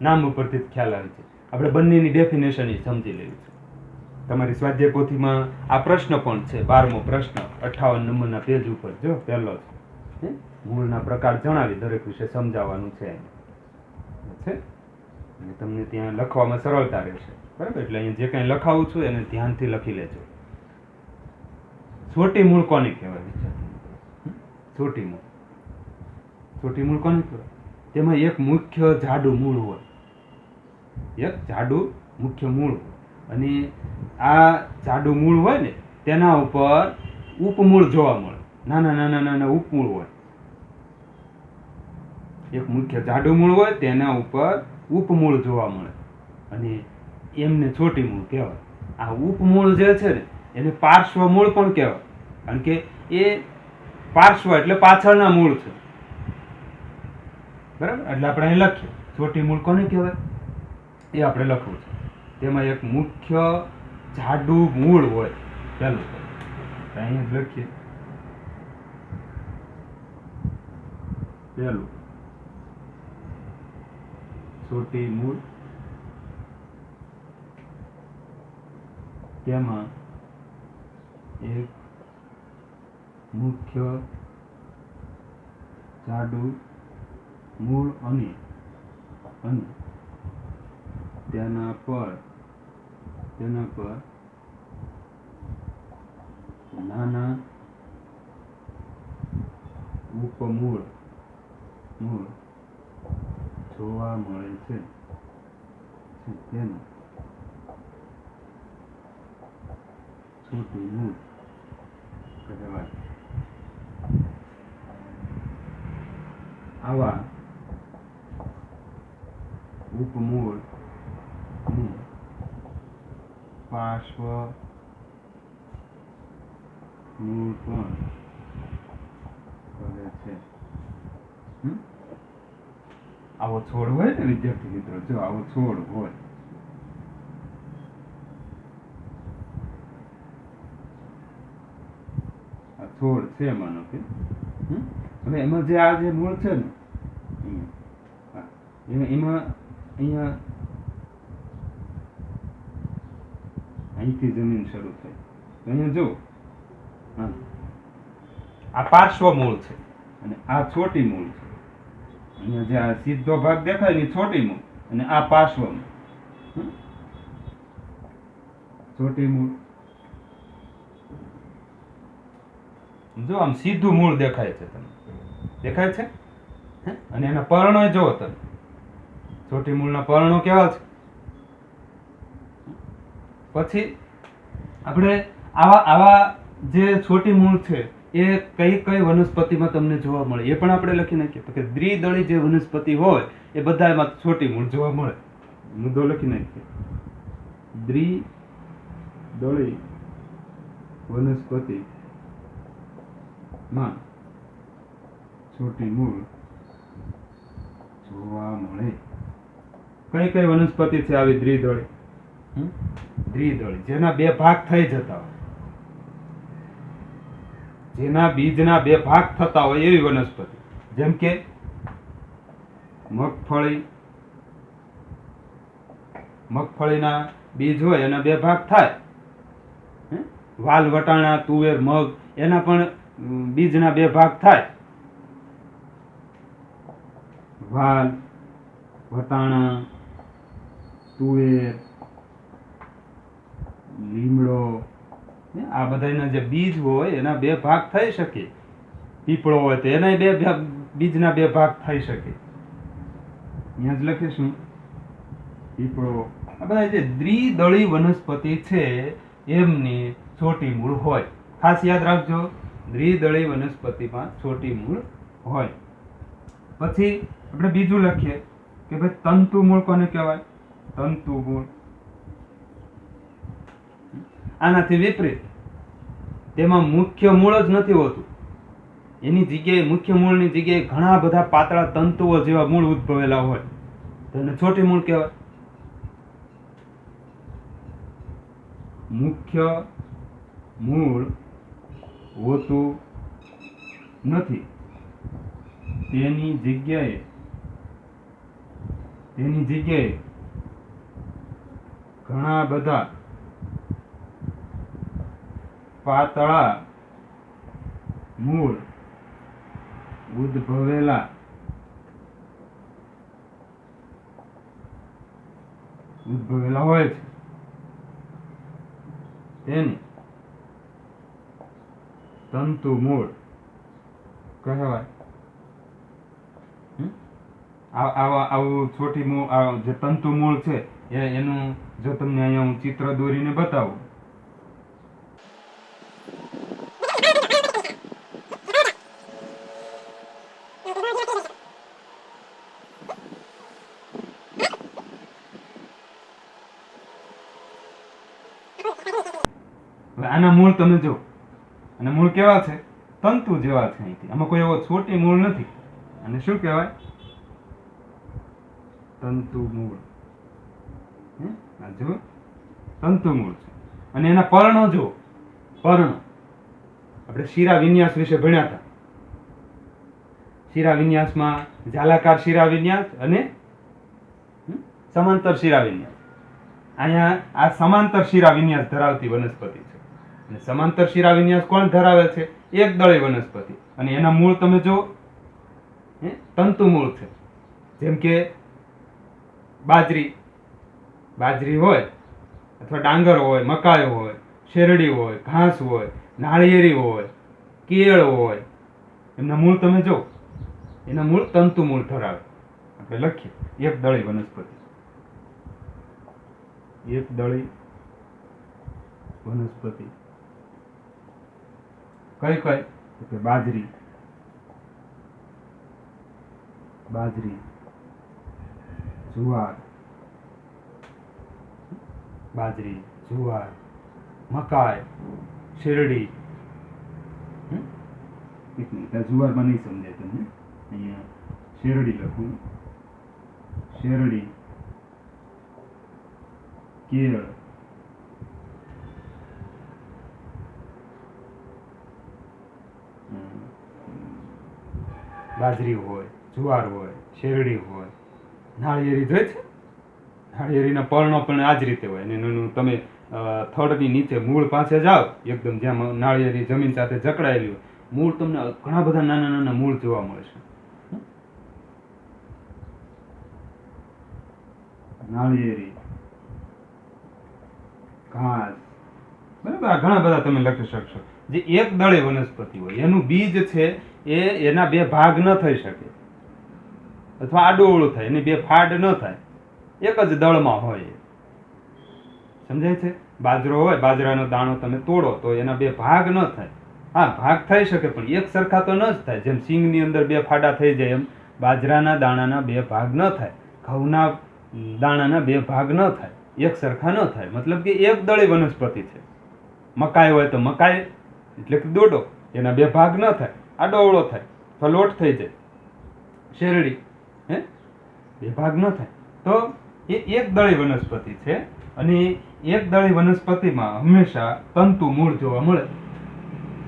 નામ ઉપરથી જ ખ્યાલ આવી જાય. આપણે બંનેની ડેફિનેશન સમજી લેવી છે. તમારી સ્વાધ્યાય પોથીમાં આ પ્રશ્ન પણ છે, 12મો પ્રશ્ન 58 નંબરના પેજ ઉપર. જો પહેલો છે, મૂળના પ્રકાર જણાવી દરેક વિશે સમજાવવાનું છે. અને તમને ત્યાં લખવામાં સરળતા રહેશે. બરાબર? એટલે અહીંયા જે કંઈ લખાવું છું એને ધ્યાનથી લખી લેજો. છોટી મૂળ કોને કહેવાય વિદ્યાર્થી? છોટી મૂળ. છોટી મૂળ કોને કહેવાય? તેમાં એક મુખ્ય જાડું મૂળ હોય. એક જાડું મુખ્ય મૂળ હોય. અને આ જાડું મૂળ હોય ને તેના ઉપર ઉપમૂળ જોવા મળે. નાના નાના નાના ઉપમૂળ હોય. એક મુખ્ય જાડું મૂળ હોય તેના ઉપર ઉપમૂળ જોવા મળે અને એમને છોટી મૂળ કહેવાય. આ ઉપમૂળ જે છે ને એને પાર્શ્વ મૂળ પણ કહેવાય, કારણ કે એ પાર્શ્વ એટલે પાછળના મૂળ છે. બરાબર? એટલે આપણે અહીં લખીએ છોટી મૂળ કોને કહેવાય એ આપણે લખવું છે. તેમાં એક મુખ્ય જાડું મૂળ હોય પહેલું. અહીંયા જ લખીએ પહેલું છોટી મૂળ. તેમાં એક મુખ્ય જાડું મૂળ અને તેના પર નાના ઉપમૂળ જોવા મળે છે. તેને છોટી મૂળ કહેવાય. આવા ઉપમૂળ પાર્શ્વ મૂળ પણ કહે છે. આવો છોડ હોય ને વિદ્યાર્થી મિત્રો, જો આવો છોડ હોય, આ છોડ છે માનો કે, હવે એમાં જે આ જે મૂળ છે ને એમાં અહીંયા અહીંથી જમીન શરૂ થાય. તો અહીંયા જો આ પાર્શ્વ મૂળ છે અને આ છોટી મૂળ છે. અહીંયા જે આ સીધો ભાગ દેખાય ને છોટી મૂળ અને આ પાર્શ્વ મૂળ. છોટી મૂળ જો આમ સીધું મૂળ દેખાય છે, તમને દેખાય છે? અને એના પર્ણો જોવો તમે. છોટી મૂળના પર્ણો કેવા છે? પછી આપણે આવા જે છોટી મૂળ છે એ કઈ વનસ્પતિમાં તમને જોવા મળે એ પણ આપણે લખી નાખીએ. તો કે દ્વિદળી જે વનસ્પતિ હોય એ બધામાં છોટી મૂળ જોવા મળે. મુદ્દો લખી નાખીએ. દ્વિદળી વનસ્પતિ માં છોટી મૂળ જોવા મળે. કઈ વનસ્પતિ છે આવી દ્વિદળી? દ્વિદળી જેના બે ભાગ થઈ જતા હોય, જેના બીજના બે ભાગ થતા હોય એવી વનસ્પતિ. જેમ કે મગફળીના બીજ હોય એના બે ભાગ થાય. વાલ, વટાણા, તુવેર, મગ એના પણ બીજના બે ભાગ થાય. વાલ, વટાણા, તુવેર, લીમડો, આ બધાના જે બીજ હોય એના બે ભાગ થઈ શકે. પીપળો હોય તો એના બીજના બે ભાગ થઈ શકે. અહીંયા જ લખીશું પીપળો. આ બધા જે દ્વિદળી વનસ્પતિ છે એમની છોટી મૂળ હોય. ખાસ યાદ રાખજો, દ્વિદળી વનસ્પતિમાં છોટી મૂળ હોય. પછી આપણે બીજું લખીએ કે ભાઈ તંતુ મૂળ કોને કહેવાય? તંતુ મૂળ. આનાથી વિપરીત તેમાં મુખ્ય મૂળ જ નથી હોતું. એની જગ્યાએ મુખ્ય મૂળની જગ્યાએ ઘણા બધા પાતળા તંતુઓ જેવા મૂળ ઉદ્ભવેલા હોય તો એને છોટી મૂળ કહેવાય. મુખ્ય મૂળ હોતું નથી, તેની જગ્યાએ ઘણા બધા પાતળા મૂળ ઉદ્ભવેલા હોય છે તેને તંતુ મૂળ કહેવાય. આવું છોટી મૂળ, જે તંતુ મૂળ છે એનું જો તમને અહીંયા હું ચિત્ર દોરીને બતાવું. આના મૂળ તમે જો, અને મૂળ કેવા છે? તંતુ જેવા છે. અહીંથી આમાં કોઈ એવો છોટી મૂળ નથી. અને શું કહેવાય? તંતુ મૂળ. આ જો તંતુ મૂળ છે. અને એના પર્ણો જો, પર્ણ આપણે શિરા વિન્યાસ વિશે ભણ્યા હતા. શિરા વિન્યાસમાં જાલાકાર શિરા વિન્યાસ અને સમાંતર શિરા વિન્યાસ. અહીંયા આ સમાંતર શિરા વિન્યાસ ધરાવતી વનસ્પતિ છે. અને સમાંતર શિરા વિન્યાસ કોણ ધરાવે છે? એકદળી વનસ્પતિ. અને એના મૂળ તમે જો તંતુ મૂળ છે. જેમ કે બાજરી હોય, અથવા ડાંગર હોય, મકાઈ હોય, શેરડી હોય, ઘાસ હોય, નાળિયેરી હોય, કેળ હોય, એમના મૂળ તમે જો, એના મૂળ તંતુ મૂળ ધરાવે. આપણે લખીએ એકદળી વનસ્પતિ. એકદળી વનસ્પતિ કઈ કે બાજરી, જુવાર, મકાઈ, શેરડી. એક મિનિટ, આ જુવારમાં નહીં સમજાય તમને. અહીંયા શેરડી લખું. શેરડી, કેળ, બાજરી હોય, જુવાર હોય, શેરડી હોય, નાળિયેરી જોઈ છે. નાળિયેરીના પર્ણો પણ આ જ રીતે હોય. અને એનું તમે થડની નીચે મૂળ પાસે જાઓ, એકદમ જ્યાં નાળિયેરી જમીન સાથે જકડાયેલી હોય, મૂળ તમને ઘણા બધા નાના નાના મૂળ જોવા મળશે. નાળિયેરી, ઘાસ, બરાબર, ઘણા બધા તમે લખી શકશો. જે એક દળી વનસ્પતિ હોય એનું બીજ છે એના બે ભાગ ન થઈ શકે, અથવા આડું થાય, એની બે ફાડ ન થાય, એક જ દળમાં હોય. સમજાય છે? બાજરો હોય, બાજરાનો દાણો તમે તોડો તો એના બે ભાગ ન થાય. હા, ભાગ થઈ શકે પણ એક સરખા તો ન જ થાય. જેમ સિંગની અંદર બે ફાડા થઈ જાય એમ બાજરાના દાણાના બે ભાગ ન થાય, ઘઉંના દાણાના બે ભાગ ન થાય, એક સરખા ન થાય. મતલબ કે એક દળી વનસ્પતિ છે. મકાઈ હોય તો મકાઈ એટલે કે દોડો, એના બે ભાગ ન થાય, આડો અવળો થાય, ફલોટ થઈ જાય. શેરડી બે ભાગ ન થાય. તો એ એક દળી વનસ્પતિ છે. અને એક દળી વનસ્પતિમાં હંમેશા તંતુ મૂળ જોવા મળે.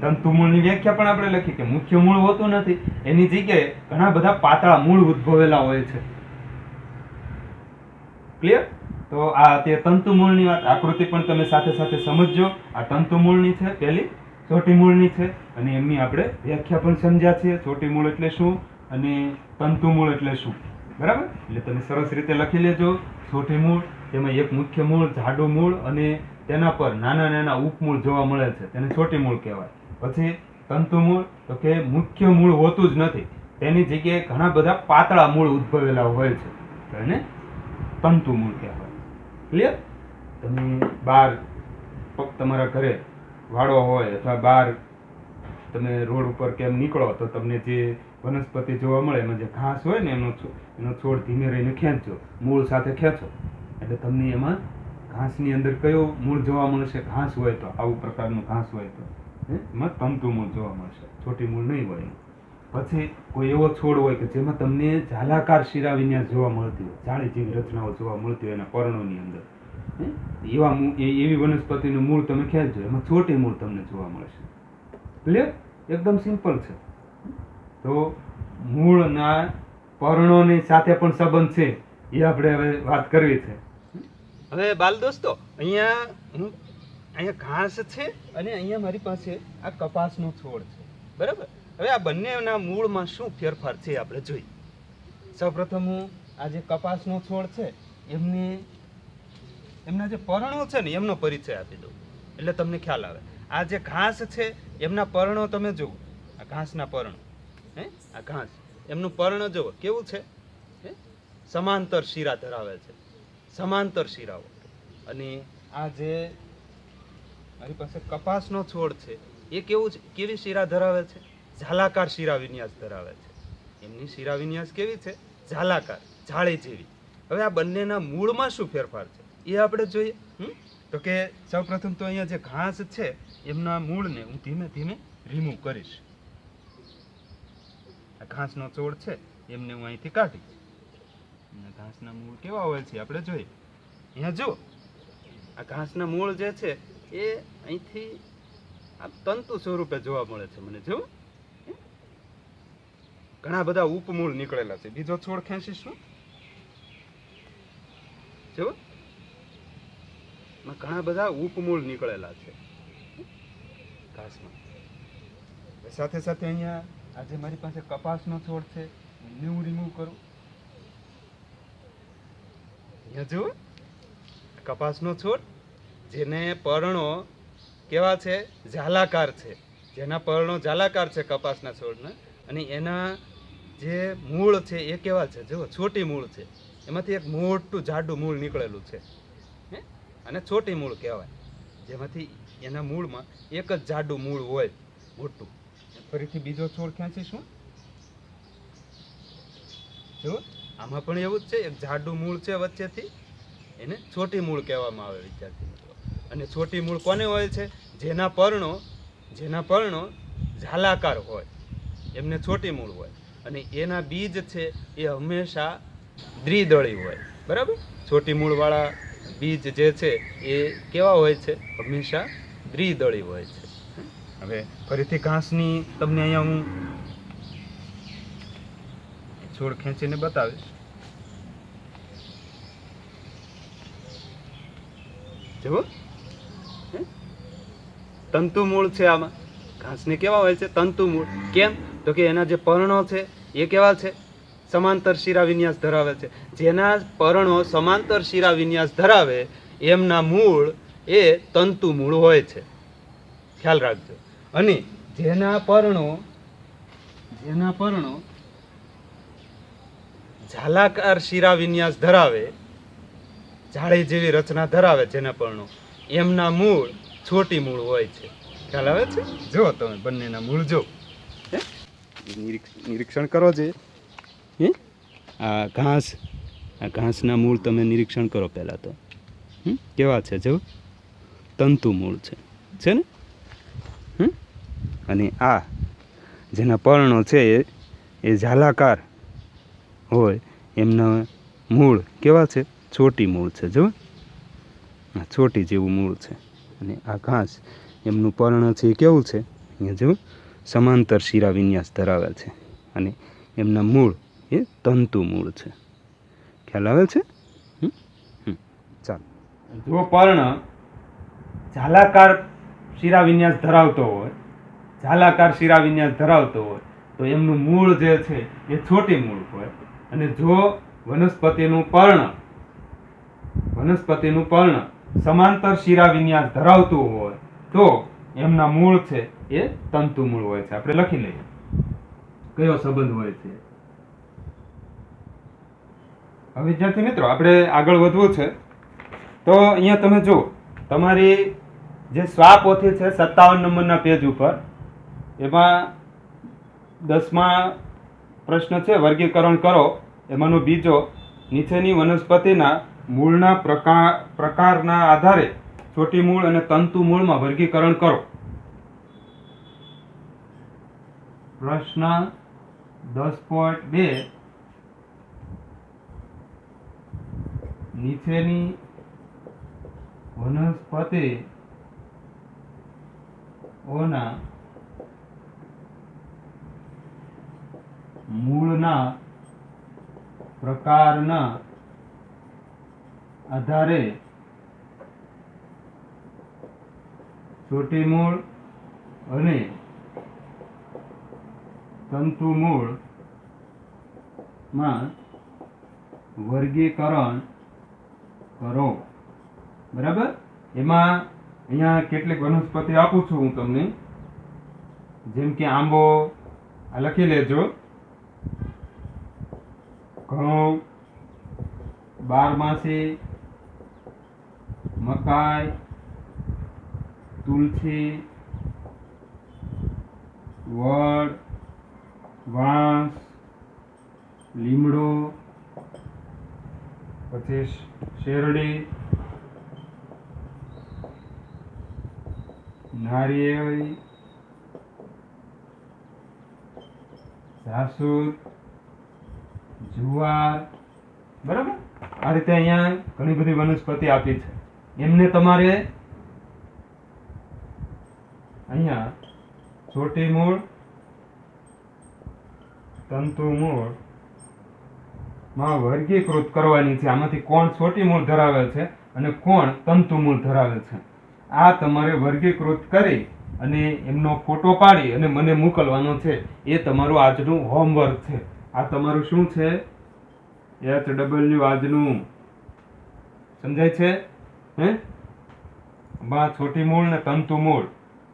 તંતુ મૂળની વ્યાખ્યા પણ આપણે લખી કે મુખ્ય મૂળ હોતું નથી, એની જગ્યાએ ઘણા બધા પાતળા મૂળ ઉદ્ભવેલા હોય છે. ક્લિયર? તો આ તે તંતુ મૂળની વાત, આકૃતિ પણ તમે સાથે સાથે સમજજો. આ તંતુ મૂળની છે, પહેલી ચોટી મૂળની છે, અને એમની આપણે વ્યાખ્યા પણ સમજ્યા છીએ. ચોટી મૂળ એટલે શું અને તંતુ મૂળ એટલે શું. બરાબર. એટલે તમે સરસ રીતે લખી લેજો. છોટી મૂળ, તેમાં એક મુખ્ય મૂળ, જાડું મૂળ અને તેના પર નાના નાના ઉપમૂળ જોવા મળે છે, તેને છોટી મૂળ કહેવાય. પછી તંતુ મૂળ, તો કે મુખ્ય મૂળ હોતું જ નથી, તેની જગ્યાએ ઘણા બધા પાતળા મૂળ ઉદ્ભવેલા હોય છે, તો એને તંતુ મૂળ કહેવાય. ક્લિયર? તમે બહાર તમારા ઘરે વાડો હોય અથવા બહાર તમે રોડ ઉપર કેમ નીકળો તો તમને જે વનસ્પતિ જોવા મળે, એમાં જે ઘાસ હોય ને એનો છોડ ધીમે રહીને ખેંચજો, મૂળ સાથે ખેંચો, એટલે તમને એમાં ઘાસની અંદર કયો મૂળ જોવા મળશે? ઘાસ હોય તો, આવું પ્રકારનું ઘાસ હોય તો એમાં તંતુ મૂળ જોવા મળશે, છોટી મૂળ નહીં હોય. પછી કોઈ એવો છોડ હોય કે જેમાં તમને ઝાલાકાર શિરા વિન્યાસ જોવા મળતી હોય, જાળી જેવી રચનાઓ જોવા મળતી હોય એના પર્ણોની અંદર, એવી વનસ્પતિનું મૂળ તમે ખેંચજો, એમાં છોટી મૂળ તમને જોવા મળશે. ક્લિયર? એકદમ સિમ્પલ છે. તો મૂળના પર્ણોની સાથે પણ સંબંધ છે, એ આપણે હવે વાત કરવી છે. હવે બાલ દોસ્તો, અહીંયા ઘાસ છે અને અહીંયા મારી પાસે આ કપાસનો છોડ છે, બરાબર. હવે આ બંનેના મૂળમાં શું ફેરફાર છે આપણે જોઈએ. સૌપ્રથમ હું આ જે કપાસનો છોડ છે એમના જે પર્ણો છે ને એમનો પરિચય આપી દઉં, એટલે તમને ખ્યાલ આવે. આ જે ઘાસ છે એમના પર્ણો તમે જુઓ, આ ઘાસના પર્ણો, આ ઘાસ, એમનું પર્ણ જુઓ કેવું છે, સમાંતર શિરા ધરાવે છે, સમાંતર શિરાઓ. અને આ જે મારી પાસે કપાસનો છોડ છે એ કેવી શિરા ધરાવે છે? ઝાલાકાર શિરા વિન્યાસ ધરાવે છે. એમની શિરા વિન્યાસ કેવી છે? ઝાલાકાર, જાળી જેવી. હવે આ બંનેના મૂળમાં શું ફેરફાર છે એ આપણે જોઈએ. તો કે સૌપ્રથમ તો અહીંયા જે ઘાસ છે એમના મૂળને હું ધીમે ધીમે રિમૂવ કરીશ. આ ઘાસનો છોડ છે એમને હું અહીંથી કાઢીશ. ઘાસના મૂળ કેવા હોય છે આપણે જોઈએ. અહીંયા જુઓ, આ ઘાસના મૂળ જે છે એ અહીંથી આ તંતુ સ્વરૂપે જોવા મળે છે મને. જુઓ, ઘણા બધા ઉપમૂળ નીકળેલા છે. બીજો છોડ ખેંચીશું, જુઓ, ઘણા બધા ઉપમૂળ નીકળેલા છે ઘાસમાં. સાથે સાથે અહીંયા આજે મારી પાસે કપાસનો છોડ છે, હું રિમૂવ કરું. અહીંયા જુઓ, કપાસનો છોડ, જેને પર્ણો કેવા છે? ઝાલાકાર છે. જેના પર્ણો ઝાલાકાર છે કપાસના છોડના, અને એના જે મૂળ છે એ કેવા છે? જુઓ, છોટી મૂળ છે. એમાંથી એક મોટું જાડું મૂળ નીકળેલું છે, અને છોટી મૂળ કહેવાય, જેમાંથી એના મૂળમાં એક જ જાડું મૂળ હોય, મોટું. ફરીથી બીજો છોડ ખેંચીશું. જુઓ, આમાં પણ એવું જ છે, એક જાડું મૂળ છે વચ્ચેથી, એને છોટી મૂળ કહેવામાં આવે વિદ્યાર્થી મિત્રો. અને છોટી મૂળ કોને હોય છે? જેના પર્ણો ઝાલાકાર હોય એમને છોટી મૂળ હોય, અને એના બીજ છે એ હંમેશા દ્વિદળી હોય, બરાબર. છોટી મૂળવાળા બીજ જે છે એ કેવા હોય છે? હંમેશા દ્વિદળી હોય છે. હવે ફરીથી ઘાસની તમને અહીંયા હું છોડ ખેંચીને બતાવીશ. જુઓ, તંતુ મૂળ છે આમાં. ઘાસને કેવા હોય છે? તંતુ મૂળ. કેમ? તો કે એના જે પર્ણો છે એ કેવા છે? સમાંતર શિરા વિન્યાસ ધરાવે છે. જેના પર્ણો સમાંતર શિરા વિન્યાસ ધરાવે એમના મૂળ એ તંતુ મૂળ હોય છે, ખ્યાલ રાખજો. અને જેના પર્ણો ઝાલાકાર શિરા વિન્યાસ ધરાવે, જાળી જેવી રચના ધરાવે, જેના પર્ણો, એમના મૂળ છોટી મૂળ હોય છે. ખ્યાલ આવે છે? જુઓ તમે બંનેના મૂળ જો, નિરીક્ષણ કરો છે. આ ઘાસના મૂળ તમે નિરીક્ષણ કરો પહેલાં તો, કેવા છે? જો, તંતુ મૂળ છે ને. અને આ જેના પર્ણો છે એ ઝાલાકાર હોય, એમના મૂળ કેવા છે? છોટી મૂળ છે. જો, છોટી જેવું મૂળ છે. અને આ ઘાસ, એમનું પર્ણ છે એ કેવું છે? અહીંયા જો, સમાંતર શિરા વિન્યાસ ધરાવે છે, અને એમના મૂળ એ તંતુ મૂળ છે. ખ્યાલ આવે છે? ચાલો, જો પર્ણ ઝાલાકાર શિરા વિન્યાસ ધરાવતો હોય તો એમનું મૂળ જે છે એ છોટી મૂળ હોય, અને જો વનસ્પતિનું પર્ણ સમાંતર શિરા વિન્યાસ ધરાવતું હોય તો એમના મૂળ છે એ તંતુ મૂળ હોય છે. આપણે લખી લઈએ કયો સંબંધ હોય છે. હવે વિદ્યાર્થી મિત્રો આપણે આગળ વધવું છે. તો અહીંયા તમે જુઓ, તમારી જે સ્વાપોથી છે 57 નંબરના પેજ ઉપર, એમાં 10મા પ્રશ્ન છે વર્ગીકરણ કરો. એમાંનો બીજો, નીચેની વનસ્પતિના મૂળના પ્રકારના આધારે ચોટી મૂળ અને તંતુ મૂળમાં વર્ગીકરણ કરો. પ્રશ્ન 10.2 નીચેની વનસ્પતિઓના મૂળના પ્રકારના આધારે ચોટી મૂળ અને તંતુ મૂળમાં વર્ગીકરણ કરો. બરાબર. એમાં અહીંયા કેટલીક વનસ્પતિ આપું છું હું તમને, જેમ કે આંબો, આ લખી લેજો, ઘઉં, બારમાસી, મકાઈ, તુલસી, વડ, વાંસ, લીમડો, પછી શેરડી, નારિયેળી, જાસૂદ, જુવાર. બરાબર. આ રીતે અહીંયા ઘણી બધી વનસ્પતિ આપી છે. એમને તમારે અહીંયા ચોટી મૂળ, તંતુ મૂળ માં વર્ગીકૃત કરવાની છે. આમાંથી કોણ ચોટી મૂળ ધરાવે છે અને કોણ તંતુ મૂળ ધરાવે છે, આ તમારે વર્ગીકૃત કરી અને એમનો ફોટો પાડી અને મને મોકલવાનો છે. એ તમારું આજનું હોમવર્ક છે. આ તમારું શું છે? HW આજનું. સમજાય છે? ચોટી મૂળ ને તંતુ મૂળ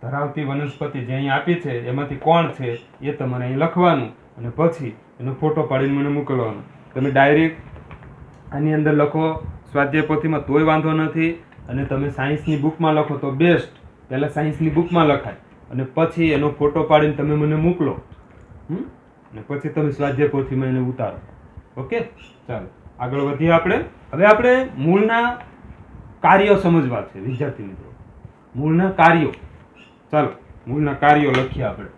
ધરાવતી વનસ્પતિ જે અહીં આપી છે એમાંથી કોણ છે એ તમારે અહીં લખવાનું અને પછી એનો ફોટો પાડીને મને મોકલવાનો. તમે ડાયરેક્ટ આની અંદર લખો સ્વાધ્યાય પોથીમાં તોય વાંધો નથી, અને તમે સાયન્સની બુકમાં લખો તો બેસ્ટ. પહેલાં સાયન્સની બુકમાં લખાય અને પછી એનો ફોટો પાડીને તમે મને મોકલો, અને પછી તમે સ્વાધ્યાય પોથીમાં એને ઉતારો. ઓકે, ચાલો આગળ વધીએ આપણે. હવે આપણે મૂળના કાર્યો સમજવા છે વિદ્યાર્થી મિત્રો. મૂળના કાર્યો. ચાલો મૂળના કાર્યો લખીએ આપણે.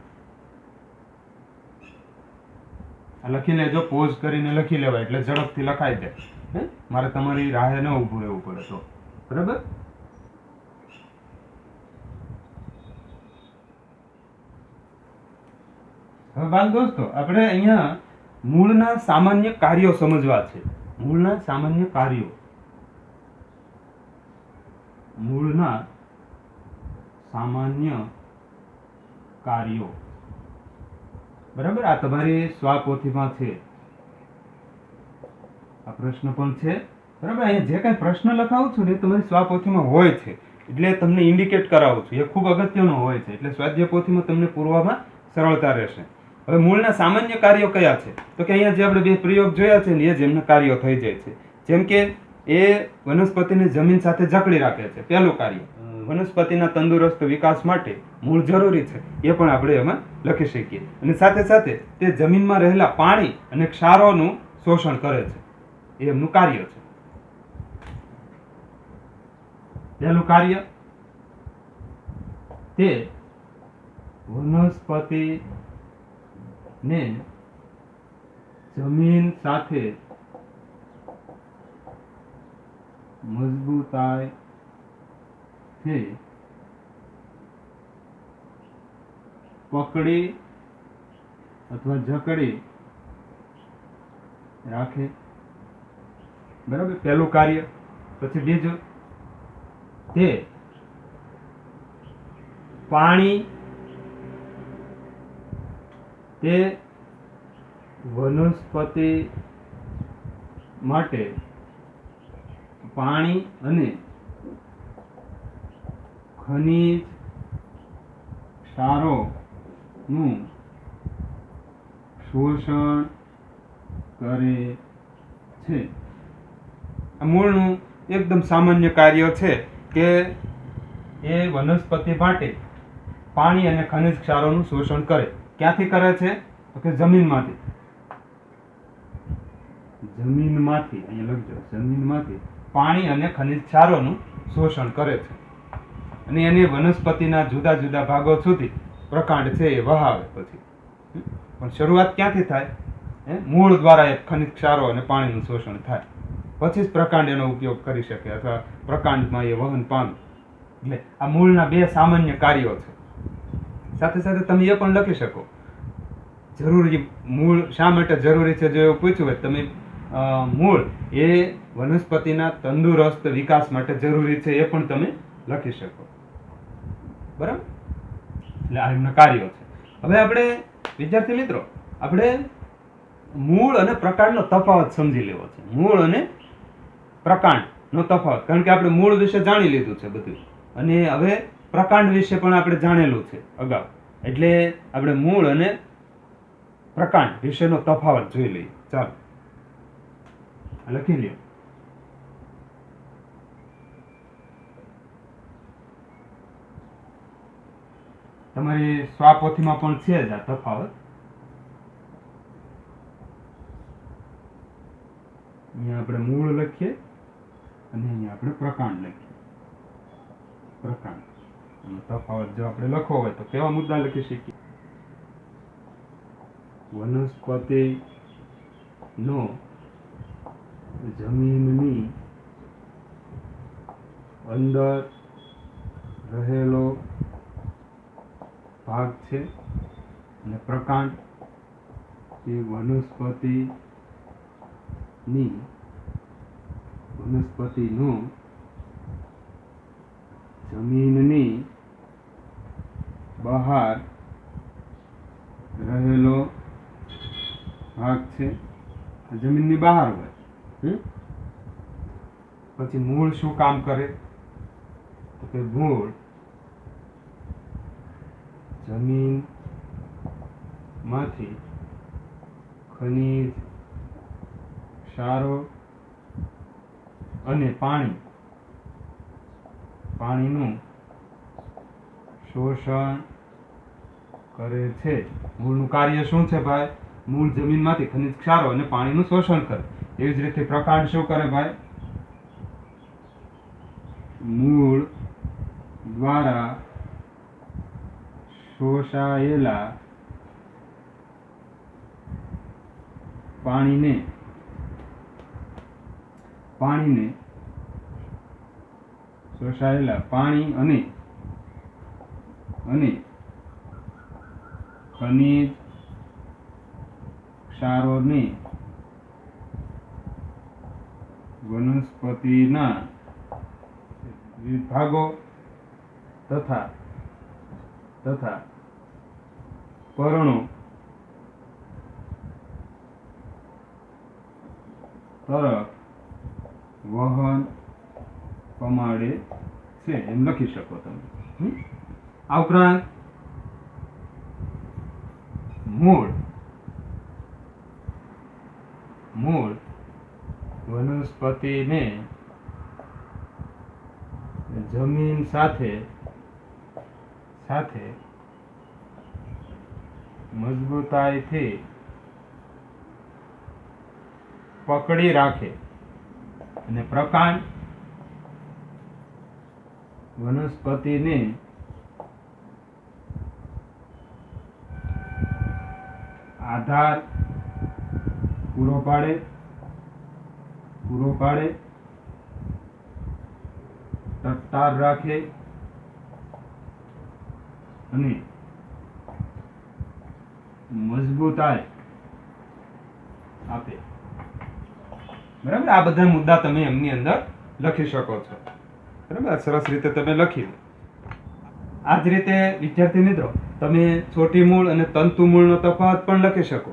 આ લખી લેજો, પોઝ કરીને લખી લેવાય એટલે ઝડપથી લખાઈ જાય. મારે તમારી રાહે ન ઊભું રહેવું પડે તો. બરાબર. હવે બાળ દોસ્તો, આપણે અહીંયા મૂળના સામાન્ય કાર્યો સમજવા છે. મૂળના સામાન્ય કાર્યો. મૂળના સામાન્ય કાર્યો. બરાબર. આ તમારી સ્વાપોથીમાં છે. આ પ્રશ્ન પણ છે. બરાબર. અહીંયા જે કાંઈ પ્રશ્ન લખાવું છું ને એ તમારી સ્વાપોથીમાં હોય છે, એટલે તમને ઇન્ડિકેટ કરાવું છું. એ ખૂબ અગત્યનો હોય છે, એટલે સ્વાધ્યાય પોથીમાં તમને પૂરવામાં સરળતા રહેશે. હવે મૂળના સામાન્ય કાર્યો કયા છે? તો કે અહીંયા જે આપણે બે પ્રયોગ જોયા છે ને એ જ એમના કાર્યો થઈ જાય છે. જેમ કે એ વનસ્પતિને જમીન સાથે જકડી રાખે છે. પહેલું કાર્ય. વનસ્પતિના તંદુરસ્ત વિકાસ માટે મૂળ જરૂરી છે, એ પણ આપણે એમાં લખી શકીએ. અને સાથે સાથે તે જમીનમાં રહેલા પાણી અને ક્ષારોનું શોષણ કરે છે, એ એમનું કાર્ય છે. પહેલું કાર્ય, તે વનસ્પતિને જમીન સાથે મજબૂતાઈથી પકડી અથવા જકડી રાખે. બરાબર. પહેલું કાર્ય. પછી બીજું, તે પાણી તે વનસ્પતિને માટે પાણી અને ખનિજ ક્ષારોનું શોષણ કરે છે. આ મૂળનું એકદમ સામાન્ય કાર્ય છે કે એ વનસ્પતિ માટે પાણી અને ખનિજ ક્ષારોનું શોષણ કરે. ક્યાંથી કરે છે? તો કે જમીનમાંથી અહીંયા લખજો, જમીનમાંથી પાણી અને ખનિજ ક્ષારોનું શોષણ કરે છે અને એને વનસ્પતિના જુદા જુદા ભાગો સુધી પ્રકાંડ છે એ વહાવે. પછી પણ શરૂઆત ક્યાંથી થાય? મૂળ દ્વારા એ ખનિજ ક્ષારો અને પાણીનું શોષણ થાય, પછી જ પ્રકાંડ એનો ઉપયોગ કરી શકે અથવા પ્રકાંડમાં એ વહન પામે. એટલે આ મૂળના બે સામાન્ય કાર્યો છે. સાથે સાથે તમે એ પણ લખી શકો, જરૂરી મૂળ શા માટે જરૂરી છે જો એવું પૂછ્યું હોય તમે મૂળ એ વનસ્પતિના તંદુરસ્ત વિકાસ માટે જરૂરી છે એ પણ તમે લખી શકો. બરાબર? એટલે આ એમના કાર્યો છે. હવે આપણે વિદ્યાર્થી મિત્રો આપણે મૂળ અને પ્રકાંડનો તફાવત સમજી લેવો છે. મૂળ અને પ્રકાંડનો તફાવત, કારણ કે આપણે મૂળ વિશે જાણી લીધું છે બધું અને હવે પ્રકાંડ વિશે પણ આપણે જાણેલું છે અગાઉ. એટલે આપણે મૂળ અને પ્રકાંડ વિશેનો તફાવત જોઈ લઈએ. ચાલો લખી લ્યો. તમારી સ્વાપોથીમાં પણ છે જ આ તફાવત. અહીંયા આપણે મૂળ લખીએ અને અહીંયા આપણે પ્રકાંડ લખીએ. પ્રકાંડ અને તફાવત જો આપણે લખવો હોય તો કેવા મુદ્દા લખી શકીએ? વનસ્પતિ નો જમીનની અંદર રહેલો ભાગ છે અને પ્રકાંડ એ વનસ્પતિનો જમીનની બહાર રહેલો ભાગ છે. જમીનની બહાર હોય. પછી મૂળ શું કામ કરે? તો કે મૂળ જમીનમાંથી ખનિજ ક્ષારો અને પાણીનું શોષણ કરે છે. મૂળનું કાર્ય શું છે ભાઈ? મૂળ જમીનમાંથી ખનિજ ક્ષારો અને પાણીનું શોષણ કરે. એવી જ રીતે પ્રકાંડ શું કરે ભાઈ? મૂળ દ્વારા શોષાયેલા પાણીને શોષાયેલા પાણી અને ખનિજ ક્ષારોને વનસ્પતિના વિભાગો તથા પર્ણો તરફ વહન પમાડે છે એમ લખી શકો તમે. આ ઉપરાંત મૂળ વનસ્પતિને જમીન સાથે મજબૂતાઈથી પકડી રાખે અને પ્રકાંડ વનસ્પતિને આધાર પૂરો પાડે ટટ્ટાર રાખે અને મજબૂતાઈ આપે. બરાબર? આ બધા મુદ્દા તમે એમની અંદર લખી શકો છો. બરાબર? સરસ રીતે તમે લખી લો. આ જ રીતે વિદ્યાર્થી મિત્રો તમે ચોટી મૂળ અને તંતુ મૂળનો તફાવત પણ લખી શકો.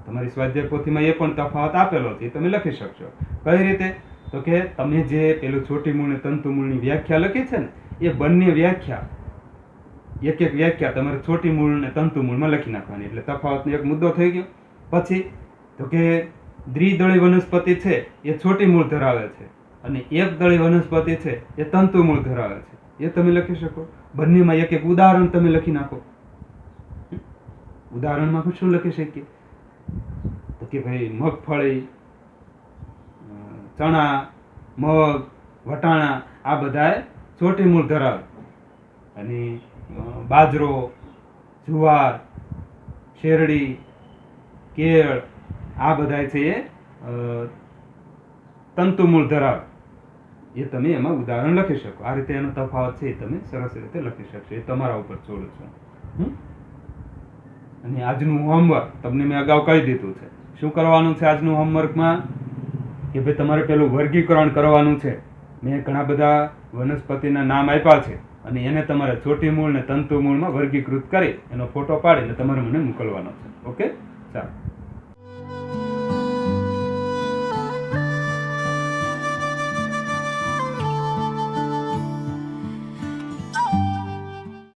તો તમારી સ્વાધ્યાય પોથીમાં એ પણ તફાવત આપેલો છે, એ તમે લખી શકશો. કઈ રીતે? તો કે તમે જે પેલું ચોટી મૂળ ને તંતુ મૂળની વ્યાખ્યા લખી છે ને, એ બંને વ્યાખ્યા એક એક વ્યાખ્યા તમારે ચોટી મૂળ ને તંતુ મૂળમાં લખી નાખવાની, એટલે તફાવતનો એક મુદ્દો થઈ ગયો. પછી તો કે દ્વિદળી વનસ્પતિ છે એ ચોટી મૂળ ધરાવે છે અને એકદળી વનસ્પતિ છે એ તંતુ મૂળ ધરાવે છે, એ તમે લખી શકો. બંનેમાં એક એક ઉદાહરણ તમે લખી નાખો. ઉદાહરણમાં શું લખી શકીએ? તો કે ભાઈ મગફળી, ચણા, મગ, વટાણા આ બધા ચોટી મૂળ ધરાવે, અને બાજરો, જુવાર, શેરડી, કેળ આ બધા છે એ તંતુ મૂળ ધરાવે, એ તમે એમાં ઉદાહરણ લખી શકો. આ રીતે એનો તફાવત છે એ તમે સરસ રીતે લખી શકશો, એ તમારા ઉપર છોડું છું. અને આજનું હોમવર્ક તમને મેં અગાઉ કહી દીધું છે. શું કરવાનું છે આજનું હોમવર્કમાં? કે ભાઈ તમારે પેલું વર્ગીકરણ કરવાનું છે. મેં ઘણા બધા વનસ્પતિના નામ આપ્યા છે અને એને તમારે ચોટી મૂળ ને તંતુ મૂળમાં વર્ગીકૃત કરી એનો ફોટો પાડીને તમારે મને મોકલવાનો છે. ઓકે, ચાલો.